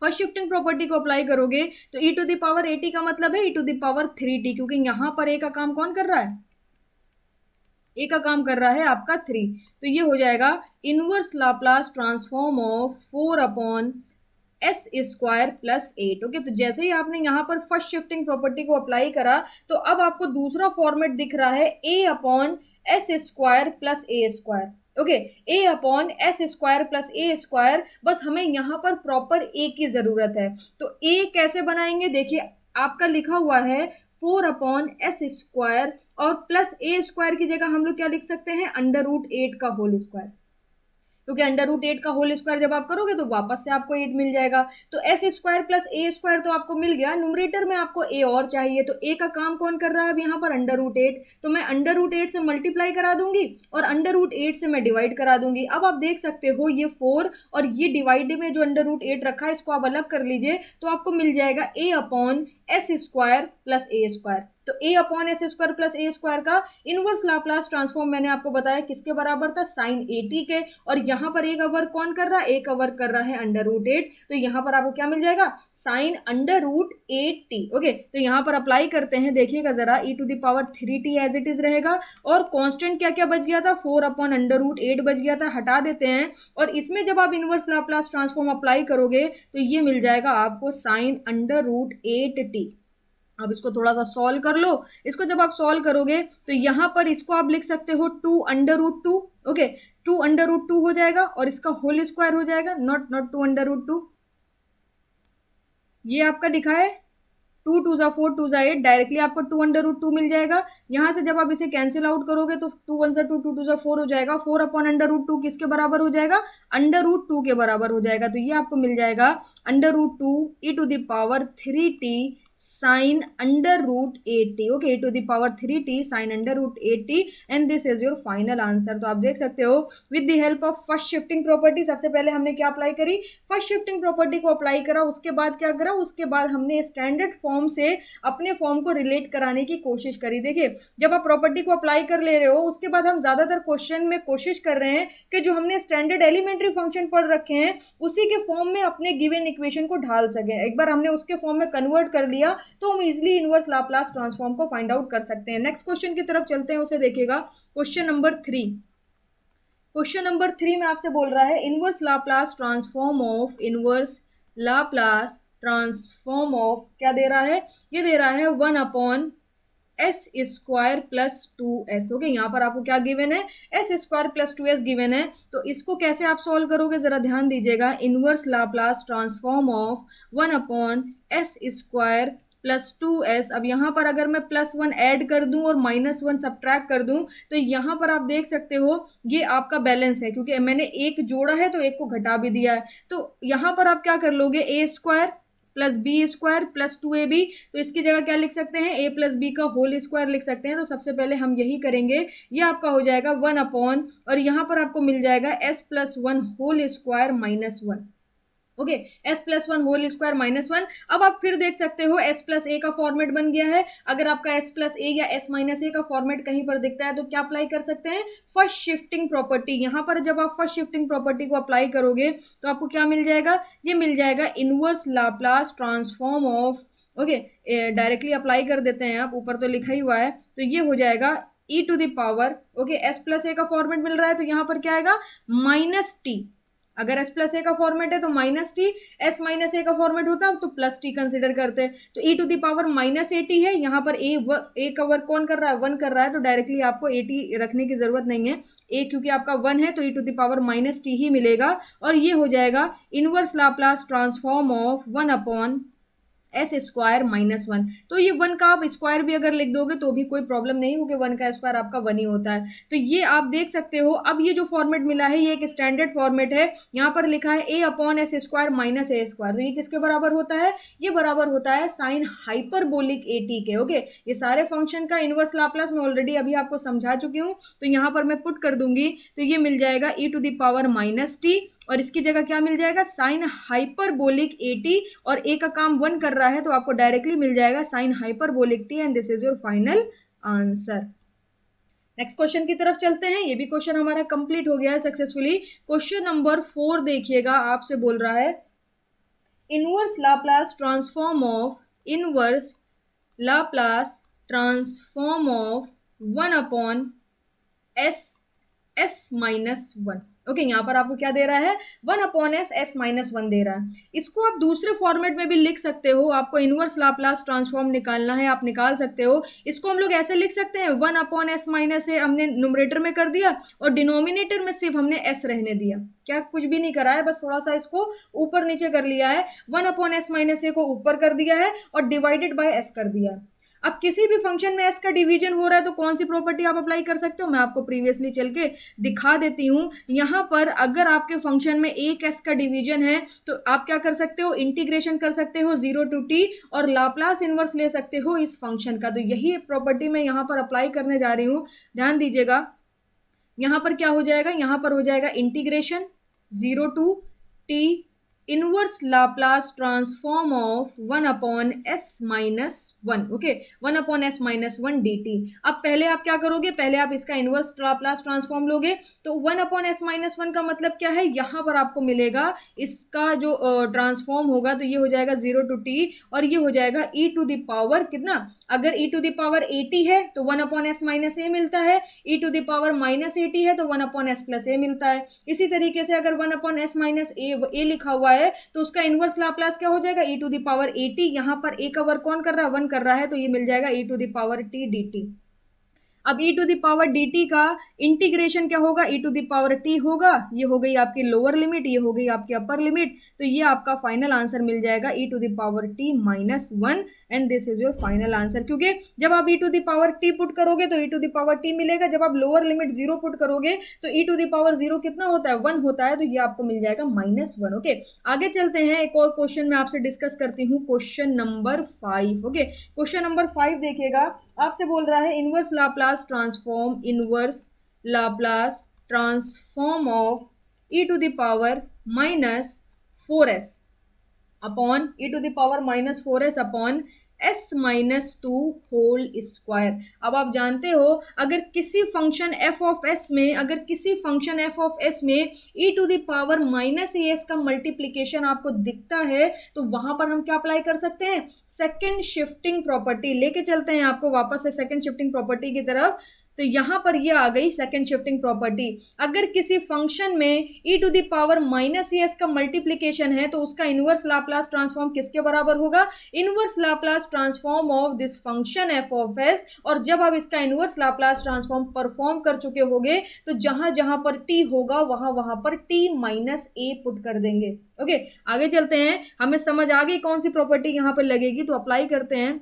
फर्स्ट शिफ्टिंग प्रॉपर्टी को अप्लाई करोगे तो e to the power a t का मतलब है e to the power three t, क्योंकि यहाँ पर ए का काम कौन कर रहा है, ए का काम कर रहा है आपका थ्री। तो ये हो जाएगा inverse Laplace transform of four upon s square plus eight. Okay, तो जैसे ही आपने यहाँ पर फर्स्ट शिफ्टिंग प्रॉपर्टी को अप्लाई करा तो अब आपको दूसरा फॉर्मेट दिख रहा है a upon s square plus a square. Okay, a upon s square plus a square, बस हमें यहाँ पर प्रॉपर ए की जरूरत है। तो ए कैसे बनाएंगे, देखिए आपका लिखा हुआ है फोर अपॉन एस स्क्वायर, और प्लस ए स्क्वायर की जगह हम लोग क्या लिख सकते हैं, अंडर रूट एट का होल स्क्वायर, क्योंकि अंडर रूट एट का होल स्क्वायर जब आप करोगे तो वापस से आपको एट मिल जाएगा। तो S square plus a square तो आपको मिल गया, न्यूमरेटर में आपको ए और चाहिए, तो ए का काम कौन कर रहा है अब यहाँ पर, अंडर रूट एट। तो मैं अंडर रूट एट से मल्टीप्लाई करा दूंगी और अंडर रूट एट से मैं डिवाइड करा दूंगी। अब आप देख सकते हो ये फोर और ये डिवाइड में जो अंडर रूट एट रखा है इसको आप अलग कर लीजिए, तो आपको मिल जाएगा ए upon s square plus a square. तो ए upon s square plus a square का इनवर्स लाप्लास ट्रांसफॉर्म मैंने आपको बताया किसके बराबर था, साइन ए टी के, और यहाँ पर ए का वर्क कौन कर रहा है, ए का वर्क कर रहा है अंडर रूट एट। तो यहाँ पर आपको क्या मिल जाएगा, sine under root eight t. Okay, तो यहाँ पर अप्लाई करते हैं, देखिएगा जरा e to the power three t as it is रहेगा, और कॉन्स्टेंट क्या क्या बच गया था, four upon under root eight बच गया था, हटा देते हैं। और इसमें जब आप इनवर्स लाप्लास ट्रांसफॉर्म अप्लाई करोगे तो ये मिल जाएगा आपको sine under root eight t. अब इसको थोड़ा सा सॉल्व कर लो। इसको जब आप सॉल्व करोगे तो यहाँ पर इसको आप लिख सकते हो two under root two. Okay, two under root two हो जाएगा और इसका होल स्क्वायर हो जाएगा, not two under root two, ये आपका लिखा है टू टू जा फोर टू जा एट, डायरेक्टली आपको टू अंडर रूट टू मिल जाएगा। यहाँ से जब आप इसे कैंसिल आउट करोगे तो टू वन जा टू, टू टू जा फोर हो जाएगा, four upon under root two किसके बराबर हो जाएगा, अंडर रूट टू के बराबर हो जाएगा। तो ये आपको मिल जाएगा under root two e to the power three t sine under root eight t. Okay, a to the power three t sine under root eight t, and this is your final answer. तो आप देख सकते हो with the help of first shifting property, सबसे पहले हमने क्या अप्लाई करी, फर्स्ट शिफ्टिंग प्रॉपर्टी को अप्लाई करा, उसके बाद क्या करा, उसके बाद हमने स्टैंडर्ड फॉर्म से अपने फॉर्म को रिलेट कराने की कोशिश करी। देखिए जब आप प्रॉपर्टी को अप्लाई कर ले रहे हो उसके बाद हम ज्यादातर क्वेश्चन में कोशिश कर रहे हैं कि जो हमने स्टैंडर्ड एलिमेंट्री फंक्शन पढ़ रखे हैं उसी के फॉर्म में अपने गिवन इक्वेशन को ढाल सकें। एक बार हमने उसके फॉर्म में कन्वर्ट कर लिया तो हम इजिली इनवर्स लाप्लास ट्रांसफॉर्म को फाइंड आउट कर सकते हैं। नेक्स्ट क्वेश्चन की तरफ चलते हैं, उसे देखिएगा question number three. Question number three में आपसे बोल रहा है inverse Laplace transform of Laplace transform of क्या दे रहा है, ये दे रहा है 1 upon s square plus 2s। Okay, यहाँ पर आपको क्या गिवन है, s square plus 2s given है। तो इसको कैसे आप सॉल्व करोगे जरा ध्यान दीजिएगा। Inverse Laplace transform of 1 upon s square plus 2s। अब यहाँ पर अगर मैं +1 ऐड कर दूं और -1 सब्ट्रैक्ट कर दूं तो यहाँ पर आप देख सकते हो ये आपका बैलेंस है, क्योंकि मैंने एक जोड़ा है तो एक को घटा भी दिया है। तो यहाँ पर आप क्या कर लोगे, a square plus b square plus 2ab। तो इसकी जगह क्या लिख सकते हैं, a प्लस बी का होल स्क्वायर लिख सकते हैं। तो सबसे पहले हम यही करेंगे, ये आपका हो जाएगा 1 अपॉन, और यहाँ पर आपको मिल जाएगा s+1 whole square -1। Okay, s+1 whole square -1। अब आप फिर देख सकते हो s+a का फॉर्मेट बन गया है। अगर आपका s+a या s-a का फॉर्मेट कहीं पर दिखता है तो क्या अप्लाई कर सकते हैं, फर्स्ट शिफ्टिंग प्रॉपर्टी। यहाँ पर जब आप फर्स्ट शिफ्टिंग प्रॉपर्टी को अप्लाई करोगे तो आपको क्या मिल जाएगा, ये मिल जाएगा inverse Laplace transform of. Okay, directly apply कर देते हैं, आप ऊपर तो लिखा ही हुआ है। तो ये हो जाएगा e to the power, okay, s+a का फॉर्मेट मिल रहा है तो यहाँ पर क्या आएगा, -t। अगर s+a का फॉर्मेट है तो -t, s-a का फॉर्मेट होता तो +t कंसिडर करते। तो e to the power -at है, यहाँ पर a का वर्क कौन कर रहा है, 1 कर रहा है। तो डायरेक्टली आपको at रखने की जरूरत नहीं है, a क्योंकि आपका 1 है तो e to the power -t ही मिलेगा। और ये हो जाएगा inverse Laplace transform of 1 upon s square -1। तो ये 1 का आप स्क्वायर भी अगर लिख दोगे तो भी कोई प्रॉब्लम नहीं, क्योंकि 1 का स्क्वायर आपका 1 ही होता है। तो ये आप देख सकते हो। अब ये जो फॉर्मेट मिला है ये एक स्टैंडर्ड फॉर्मेट है। यहाँ पर लिखा है a upon s square minus a square. तो ये किसके बराबर होता है, ये बराबर होता है साइन हाइपरबोलिक at के। ओके, ये सारे फंक्शन का इनवर्स लाप्लास मैं ऑलरेडी अभी आपको समझा चुकी हूँ। तो यहाँ पर मैं पुट कर दूंगी तो ये मिल जाएगा e to the power -t, और इसकी जगह क्या मिल जाएगा, साइन हाइपरबोलिक at। और a का काम 1 कर रहा है तो आपको डायरेक्टली मिल जाएगा sine hyperbolic t, and this is your final answer. Next question की तरफ चलते हैं। ये भी क्वेश्चन हमारा कंप्लीट हो गया है सक्सेसफुली। क्वेश्चन नंबर 4 देखिएगा, आपसे बोल रहा है inverse Laplace transform of, inverse Laplace transform of 1 upon s-1। Okay, यहाँ पर आपको क्या दे रहा है, 1 अपॉन s-1 दे रहा है। इसको आप दूसरे फॉर्मेट में भी लिख सकते हो। आपको इनवर्स लाप्लास ट्रांसफॉर्म निकालना है, आप निकाल सकते हो। इसको हम लोग ऐसे लिख सकते हैं, 1 अपॉन s-a हमने न्यूमरेटर में कर दिया और डिनोमिनेटर में सिर्फ हमने s रहने दिया। क्या कुछ भी नहीं करा है, बस थोड़ा सा इसको ऊपर नीचे कर लिया है। 1 अपॉन s-a को ऊपर कर दिया है और डिवाइडेड बाय s कर दिया है। अब किसी भी फंक्शन में s का डिवीजन हो रहा है तो कौन सी प्रॉपर्टी आप अप्लाई कर सकते हो, मैं आपको प्रीवियसली चल के दिखा देती हूँ। यहाँ पर अगर आपके फंक्शन में एक s का डिवीजन है तो आप क्या कर सकते हो, इंटीग्रेशन कर सकते हो 0 to t और लाप्लास इनवर्स ले सकते हो इस फंक्शन का। तो यही प्रॉपर्टी मैं यहाँ पर अप्लाई करने जा रही हूँ, ध्यान दीजिएगा। यहाँ पर क्या हो जाएगा, यहाँ पर हो जाएगा integration 0 to t inverse Laplace transform of 1 upon s-1। Okay, 1 upon s-1 dt। अब पहले आप क्या करोगे, पहले आप इसका इनवर्स लाप्लास ट्रांसफॉर्म लोगे। तो 1 अपॉन s-1 का मतलब क्या है, यहाँ पर आपको मिलेगा इसका जो ट्रांसफॉर्म होगा तो ये हो जाएगा 0 to t और ये हो जाएगा e टू द पावर कितना, अगर e टू द पावर 80 है तो 1 अपॉन s-a मिलता है, e टू द पावर -80 है तो 1 अपॉन s+a मिलता है। इसी तरीके से अगर 1 अपॉन s-a लिखा हुआ है तो उसका इनवर्स लाप्लास क्या हो जाएगा, e टू द पावर 80। यहाँ पर a का वर्क कौन कर रहा है, 1 कर रहा है, तो ये मिल जाएगा e to the power t dt। अब e to the power dt का इंटीग्रेशन क्या होगा, e to the power t होगा। ये हो गई आपकी लोअर लिमिट, ये हो गई आपकी अपर लिमिट। तो ये आपका फाइनल आंसर मिल जाएगा e to the power t -1, and this is your final answer. क्योंकि जब आप e to the power t put करोगे तो e to the power t मिलेगा, जब आप लोअर लिमिट 0 पुट करोगे तो e टू द पावर 0 कितना होता है, 1 होता है। तो ये आपको मिल जाएगा -1। ओके, आगे चलते हैं, एक और क्वेश्चन मैं आपसे डिस्कस करती हूँ, question number 5। Okay, question number 5 देखिएगा, आपसे बोल रहा है inverse Laplace transform, inverse Laplace transform of e to the power -4s upon e to the power -4s upon s-2 whole square. अब आप जानते हो अगर किसी फंक्शन f ऑफ s में, अगर किसी फंक्शन f ऑफ s में e to the power -as का मल्टीप्लीकेशन आपको दिखता है तो वहां पर हम क्या अप्लाई कर सकते हैं, सेकेंड शिफ्टिंग प्रॉपर्टी। लेके चलते हैं आपको वापस से सेकेंड शिफ्टिंग प्रॉपर्टी की तरफ। तो यहाँ पर ये आ गई सेकंड शिफ्टिंग प्रॉपर्टी। अगर किसी फंक्शन में e to the power minus s का मल्टीप्लीकेशन है तो उसका इनवर्स लाप्लास ट्रांसफॉर्म किसके बराबर होगा? Inverse Laplace transform of this function f of s. और जब आप इसका इनवर्स लाप्लास ट्रांसफॉर्म परफॉर्म कर चुके होगे तो जहां जहां पर t होगा वहां वहां पर t माइनस ए पुट कर देंगे। ओके, आगे चलते हैं, हमें समझ आ गई कौन सी प्रॉपर्टी यहाँ पर लगेगी, तो अप्लाई करते हैं।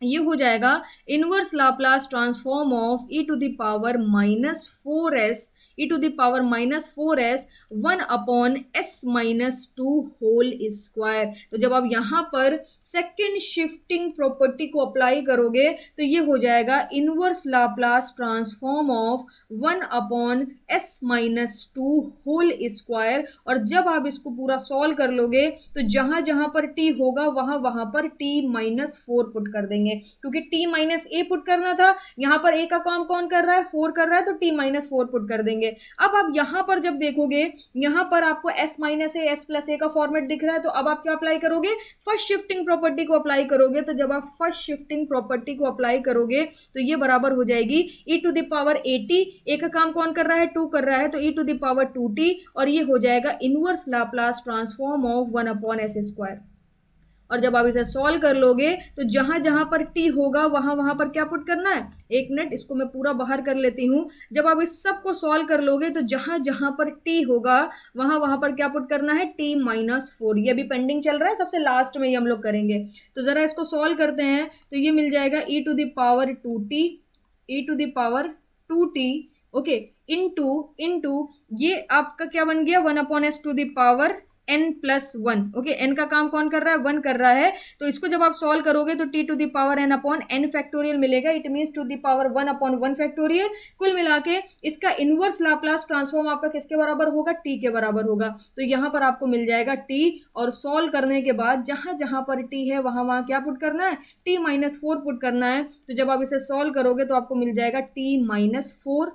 ये हो जाएगा inverse Laplace transform of e to the power minus four s, e to the power minus four s 1 upon s minus two whole square. तो जब आप यहाँ पर सेकेंड शिफ्टिंग प्रॉपर्टी को अप्लाई करोगे तो ये हो जाएगा inverse Laplace transform of 1 upon s minus two whole square. और जब आप इसको पूरा सॉल्व कर लोगे तो जहां जहां पर t होगा वहां वहां पर t माइनस फोर पुट कर देंगे, क्योंकि t माइनस ए पुट करना था। यहाँ पर a का काम कौन कर रहा है? 4 कर रहा है, तो t माइनस फोर पुट कर देंगे। अब आप यहाँ पर जब देखोगे, यहाँ पर आपको s माइनस ए, s प्लस ए का फॉर्मेट दिख रहा है, तो अब आप क्या अप्लाई करोगे? फर्स्ट शिफ्टिंग प्रॉपर्टी को अप्लाई करोगे। तो जब आप फर्स्ट शिफ्टिंग प्रॉपर्टी को अप्लाई करोगे तो ये बराबर हो जाएगी e to the power 80, a का काम कौन कर रहा है? 2 कर रहा है, तो e to the power 2t, और ये हो जाएगा inverse Laplace transform of 1 upon s square. और जब आप इसे सॉल्व कर लोगे तो जहां जहां पर t होगा वहां वहां पर क्या पुट करना है? एक मिनट, इसको मैं पूरा बाहर कर लेती हूँ। जब आप इस सब को सॉल्व कर लोगे तो जहां जहां पर t होगा वहां वहां पर क्या पुट करना है? t minus four. ये अभी पेंडिंग चल रहा है, सबसे लास्ट में ये हम लोग करेंगे। तो जरा इसको सॉल्व करते हैं, तो ये मिल जाएगा e to the power 2t, e to the power 2t, okay, into ये आपका क्या बन गया? 1 upon s to the power n plus one. Okay, n का काम कौन कर रहा है? 1 कर रहा है। तो इसको जब आप सॉल्व करोगे तो t to the power n upon n factorial मिलेगा। It means to the power 1 upon 1 factorial. कुल मिला के इसका इनवर्स लाप्लास ट्रांसफॉर्म आपका किसके बराबर होगा? t के बराबर होगा। तो यहाँ पर आपको मिल जाएगा t, और सॉल्व करने के बाद जहां जहां पर t है वहां वहां क्या पुट करना है? t माइनस फोर पुट करना है। तो जब आप इसे सॉल्व करोगे तो आपको मिल जाएगा t minus four,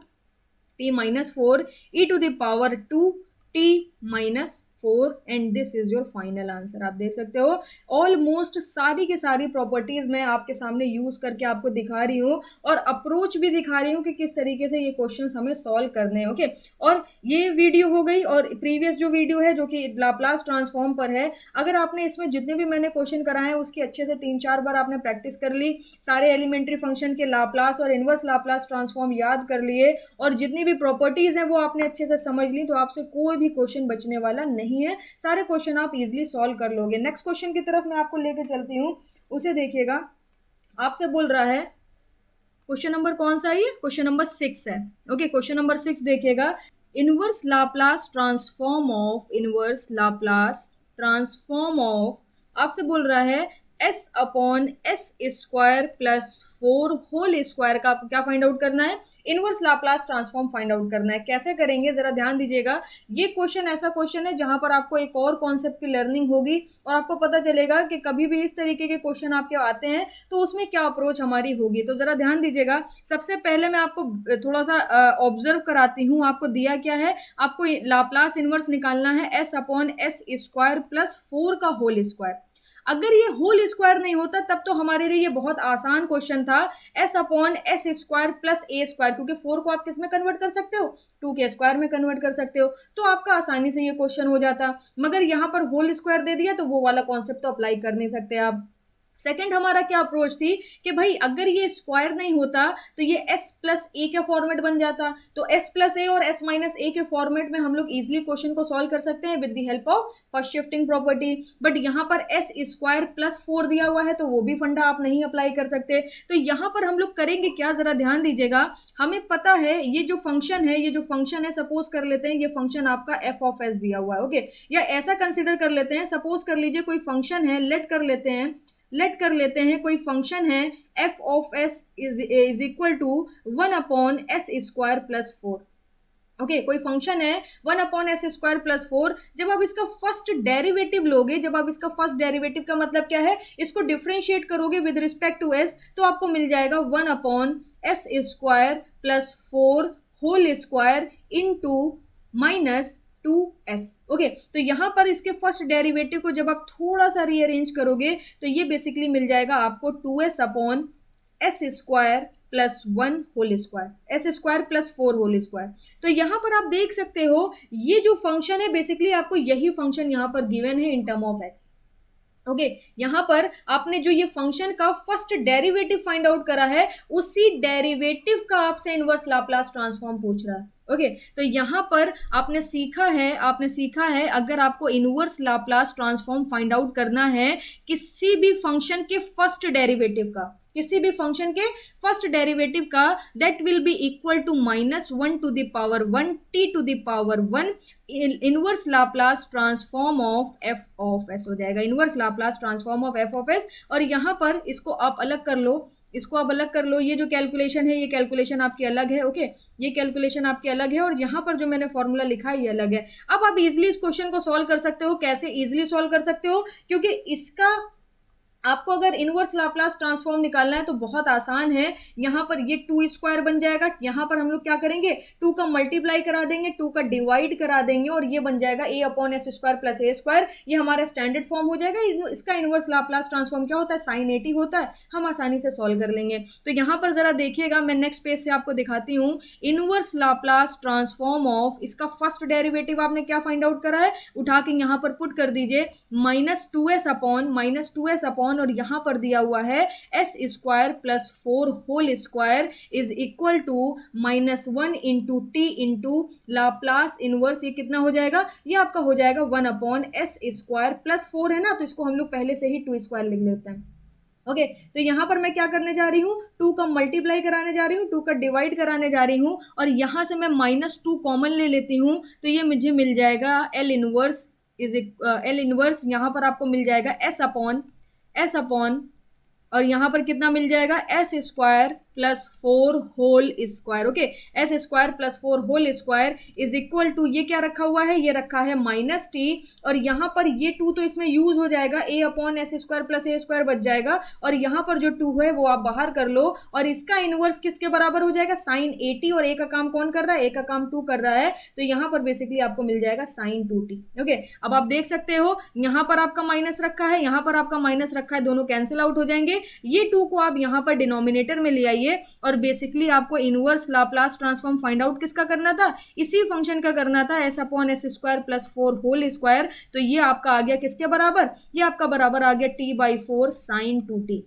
t minus four e to the power 2t minus 4, and this is your final answer. आप देख सकते हो ऑलमोस्ट सारी की सारी प्रॉपर्टीज मैं आपके सामने यूज करके आपको दिखा रही हूँ, और अप्रोच भी दिखा रही हूँ कि किस तरीके से ये क्वेश्चंस हमें सॉल्व करने हैं। ओके, और ये वीडियो हो गई, और प्रीवियस जो वीडियो है जो कि लाप्लास ट्रांसफॉर्म पर है, अगर आपने इसमें जितने भी मैंने क्वेश्चन कराए हैं उसकी अच्छे से 3-4 बार आपने प्रैक्टिस कर ली, सारे एलिमेंट्री फंक्शन के लाप्लास और इनवर्स लाप्लास ट्रांसफॉर्म याद कर लिए, और जितनी भी प्रॉपर्टीज हैं वो आपने अच्छे से समझ ली, तो आपसे कोई भी क्वेश्चन बचने वाला नहीं है। सारे क्वेश्चन आप इजीली सॉल्व कर लोगे। नेक्स्ट क्वेश्चन की तरफ मैं आपको लेकर चलती हूँ, उसे देखिएगा। आपसे बोल रहा है, क्वेश्चन नंबर कौन सा है? क्वेश्चन नंबर 6 है। ओके, क्वेश्चन नंबर 6 देखिएगा। Inverse Laplace transform of, inverse Laplace transform of, आपसे बोल रहा है s upon s square plus 4 whole square का आपको क्या फाइंड आउट करना है? Inverse Laplace transform find out करना है। कैसे करेंगे जरा ध्यान दीजिएगा। ये क्वेश्चन ऐसा क्वेश्चन है जहां पर आपको एक और कॉन्सेप्ट की लर्निंग होगी, और आपको पता चलेगा कि कभी भी इस तरीके के क्वेश्चन आपके आते हैं तो उसमें क्या अप्रोच हमारी होगी। तो जरा ध्यान दीजिएगा। सबसे पहले मैं आपको थोड़ा सा ऑब्जर्व कराती हूँ। आपको दिया क्या है? आपको लाप्लास इनवर्स निकालना है s upon s square plus 4 का होल स्क्वायर। अगर ये होल स्क्वायर नहीं होता तब तो हमारे लिए ये बहुत आसान क्वेश्चन था, s upon s square plus a square, क्योंकि 4 को आप किस में कन्वर्ट कर सकते हो? 2 के स्क्वायर में कन्वर्ट कर सकते हो, तो आपका आसानी से ये क्वेश्चन हो जाता। मगर यहाँ पर होल स्क्वायर दे दिया तो वो वाला कॉन्सेप्ट तो अप्लाई कर नहीं सकते आप। सेकंड हमारा क्या अप्रोच थी कि भाई अगर ये स्क्वायर नहीं होता तो ये s प्लस ए का फॉर्मेट बन जाता, तो s प्लस ए और s माइनस ए के फॉर्मेट में हम लोग इजिली क्वेश्चन को सॉल्व कर सकते हैं with the help of first shifting property. But यहाँ पर s स्क्वायर प्लस 4 दिया हुआ है तो वो भी फंडा आप नहीं अप्लाई कर सकते। तो यहाँ पर हम लोग करेंगे क्या, जरा ध्यान दीजिएगा। हमें पता है ये जो फंक्शन है, ये जो फंक्शन है, सपोज कर लेते हैं ये फंक्शन आपका f ऑफ s दिया हुआ है। ओके, या ऐसा कंसिडर कर लेते हैं, सपोज कर लीजिए कोई फंक्शन है, लेट कर लेते हैं कोई फंक्शन है f of s is equal to 1 upon s square plus 4। ओके, कोई फंक्शन है 1 अपॉन एस स्क्वायर प्लस 4। जब आप इसका फर्स्ट डेरिवेटिव लोगे, जब आप इसका फर्स्ट डेरिवेटिव का मतलब क्या है, इसको डिफरेंशिएट करोगे विद रिस्पेक्ट टू s, तो आपको मिल जाएगा 1 upon s square plus 4 whole square into minus 2s। Okay, तो यहाँ पर इसके फर्स्ट डेरिवेटिव को जब आप थोड़ा सा रीअरेंज करोगे तो ये बेसिकली मिल जाएगा आपको 2s upon s square plus 1 whole square, s square plus 4 whole square. तो यहां पर आप देख सकते हो ये जो फंक्शन है बेसिकली आपको यही फंक्शन यहां पर गिवन है in term of x. Okay यहां पर आपने जो ये फंक्शन का फर्स्ट डेरिवेटिव फाइंड आउट करा है उसी डेरिवेटिव का आपसे इनवर्स लाप्लास ट्रांसफॉर्म पूछ रहा है। ओके तो यहां पर आपने सीखा है अगर आपको inverse Laplace transform find out करना है किसी भी फंक्शन के फर्स्ट डेरिवेटिव का, किसी भी फंक्शन के फर्स्ट डेरिवेटिव का, that will be equal to -1 to the power 1 t to the power 1 inverse Laplace transform of f of s हो जाएगा, inverse Laplace transform of f of s. और यहां पर इसको आप अलग कर लो, इसको आप अलग कर लो, ये जो कैलकुलेशन है ये कैलकुलेशन आपकी अलग है। ओके ये कैलकुलेशन आपकी अलग है और यहाँ पर जो मैंने फॉर्मूला लिखा है ये अलग है। अब आप इजिली इस क्वेश्चन को सॉल्व कर सकते हो। कैसे इजिली सॉल्व कर सकते हो? क्योंकि इसका आपको अगर इनवर्स लाप्लास ट्रांसफॉर्म निकालना है तो बहुत आसान है। यहाँ पर ये 2 स्क्वायर बन जाएगा, यहाँ पर हम लोग क्या करेंगे 2 का मल्टीप्लाई करा देंगे, 2 का डिवाइड करा देंगे और ये बन जाएगा a upon s square plus a square. ये हमारा स्टैंडर्ड फॉर्म हो जाएगा। इसका इनवर्स लाप्लास ट्रांसफॉर्म क्या होता है? sin 80 होता है। हम आसानी से सॉल्व कर लेंगे। तो यहाँ पर जरा देखिएगा, मैं नेक्स्ट पेज से आपको दिखाती हूँ। इनवर्स लाप्लास ट्रांसफॉर्म ऑफ इसका फर्स्ट डेरिवेटिव आपने क्या फाइंड आउट करा है, उठा के यहाँ पर पुट कर दीजिए -2s अपॉन और यहां पर दिया हुआ है s square plus 4 whole square is equal to -1 into t into Laplace inverse. ये कितना हो जाएगा? ये आपका हो जाएगा 1 अपॉन एस स्क्वायर प्लस 4 है ना, तो इसको हम लोग पहले से ही 2 स्क्वायर लिख लेते हैं। ओके तो यहां पर मैं क्या करने जा रही हूँ, 2 का मल्टीप्लाई कराने जा रही हूँ, 2 का डिवाइड कराने जा रही हूँ और यहां से मैं -2 कॉमन ले लेती हूँ तो ये मुझे मिल जाएगा एल इनवर्स यहाँ पर आपको मिल जाएगा एस अपॉन और यहां पर कितना मिल जाएगा s square plus 4 whole square. Okay s square plus 4 whole square is equal to ये क्या रखा हुआ है, ये रखा है -t और यहां पर ये 2 तो इसमें यूज हो जाएगा, a upon s square plus a square बच जाएगा और यहां पर जो 2 है वो आप बाहर कर लो और इसका इनवर्स किसके बराबर हो जाएगा sin 80 और a का काम कौन कर रहा है, a का काम 2 कर रहा है तो यहां पर बेसिकली आपको मिल जाएगा sin 2t। ओके अब आप देख सकते हो यहां पर आपका माइनस रखा है, यहां पर आपका माइनस रखा है, दोनों कैंसिल आउट हो जाएंगे। ये 2 को आप यहां पर डिनोमिनेटर में ले आइए और बेसिकली आपको inverse Laplace transform find out किसका करना था, इसी फंक्शन का करना था s upon s square plus 4 whole square. तो ये आपका आ गया किसके बराबर, ये आपका बराबर आ गया t/4 sin 2t।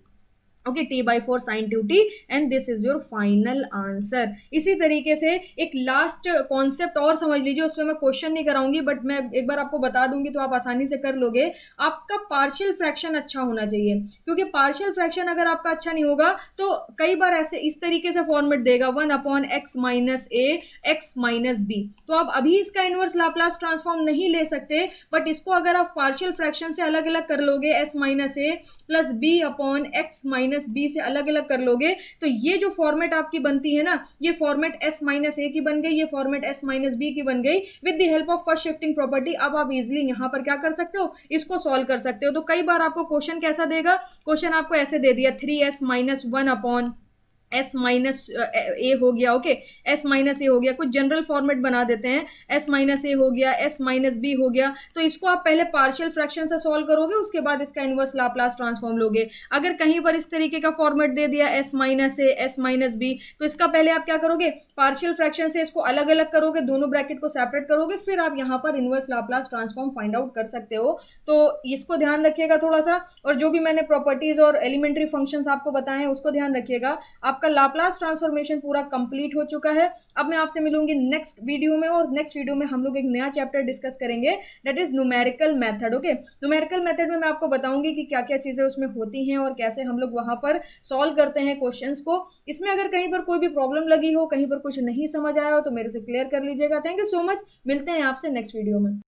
Okay t/4 sin 2t and this is your final answer. इसी तरीके से एक लास्ट कॉन्सेप्ट और समझ लीजिए, उसमें मैं क्वेश्चन नहीं कराऊंगी बट मैं एक बार आपको बता दूंगी तो आप आसानी से कर लोगे। आपका पार्शियल फ्रैक्शन अच्छा होना चाहिए, क्योंकि पार्शियल फ्रैक्शन अगर आपका अच्छा नहीं होगा तो कई बार ऐसे इस तरीके से फॉर्मेट देगा 1 अपॉन x माइनस ए एक्स माइनस बी। तो आप अभी इसका इनवर्स लाप्लास ट्रांसफॉर्म नहीं ले सकते, बट इसको अगर आप पार्शियल फ्रैक्शन से अलग अलग कर लोगे s minus a plus b upon x minus b से अलग अलग कर लोगे तो ये जो फॉर्मेट आपकी बनती है ना, ये फॉर्मेट s माइनस ए की बन गई, ये फॉर्मेट s माइनस बी की बन गई with the help of first shifting property. अब आप इजीली यहां पर क्या कर सकते हो, इसको सॉल्व कर सकते हो। तो कई बार आपको क्वेश्चन कैसा देगा, क्वेश्चन आपको ऐसे दे दिया 3s minus 1 upon s minus a हो गया। ओके एस माइनस ए हो गया, कुछ जनरल फॉर्मेट बना देते हैं, एस माइनस ए हो गया, एस माइनस बी हो गया। तो इसको आप पहले पार्शियल फ्रैक्शन से सॉल्व करोगे, उसके बाद इसका इनवर्स लाप्लास ट्रांसफॉर्म लोगे। अगर कहीं पर इस तरीके का फॉर्मेट दे दिया s minus a s minus b, तो इसका पहले आप क्या करोगे, पार्शियल फ्रैक्शन से इसको अलग अलग करोगे, दोनों ब्रैकेट को सेपरेट करोगे, फिर आप यहाँ पर inverse Laplace transform find out कर सकते हो। तो इसको ध्यान रखिएगा थोड़ा सा, और जो भी मैंने प्रॉपर्टीज और एलिमेंट्री फंक्शंस आपको बताए हैं उसको ध्यान रखिएगा। आपका लाप्लास ट्रांसफॉर्मेशन पूरा कंप्लीट हो चुका है। अब मैं आपसे मिलूंगी नेक्स्ट वीडियो में, और नेक्स्ट वीडियो में हम लोग एक नया चैप्टर डिस्कस करेंगे, that is numerical method. Okay numerical method में मैं आपको बताऊंगी कि क्या क्या चीजें उसमें होती हैं और कैसे हम लोग वहां पर सॉल्व करते हैं क्वेश्चंस को। इसमें अगर कहीं पर कोई भी प्रॉब्लम लगी हो, कहीं पर कुछ नहीं समझ आया हो तो मेरे से क्लियर कर लीजिएगा। थैंक यू सो मच, मिलते हैं आपसे नेक्स्ट वीडियो में।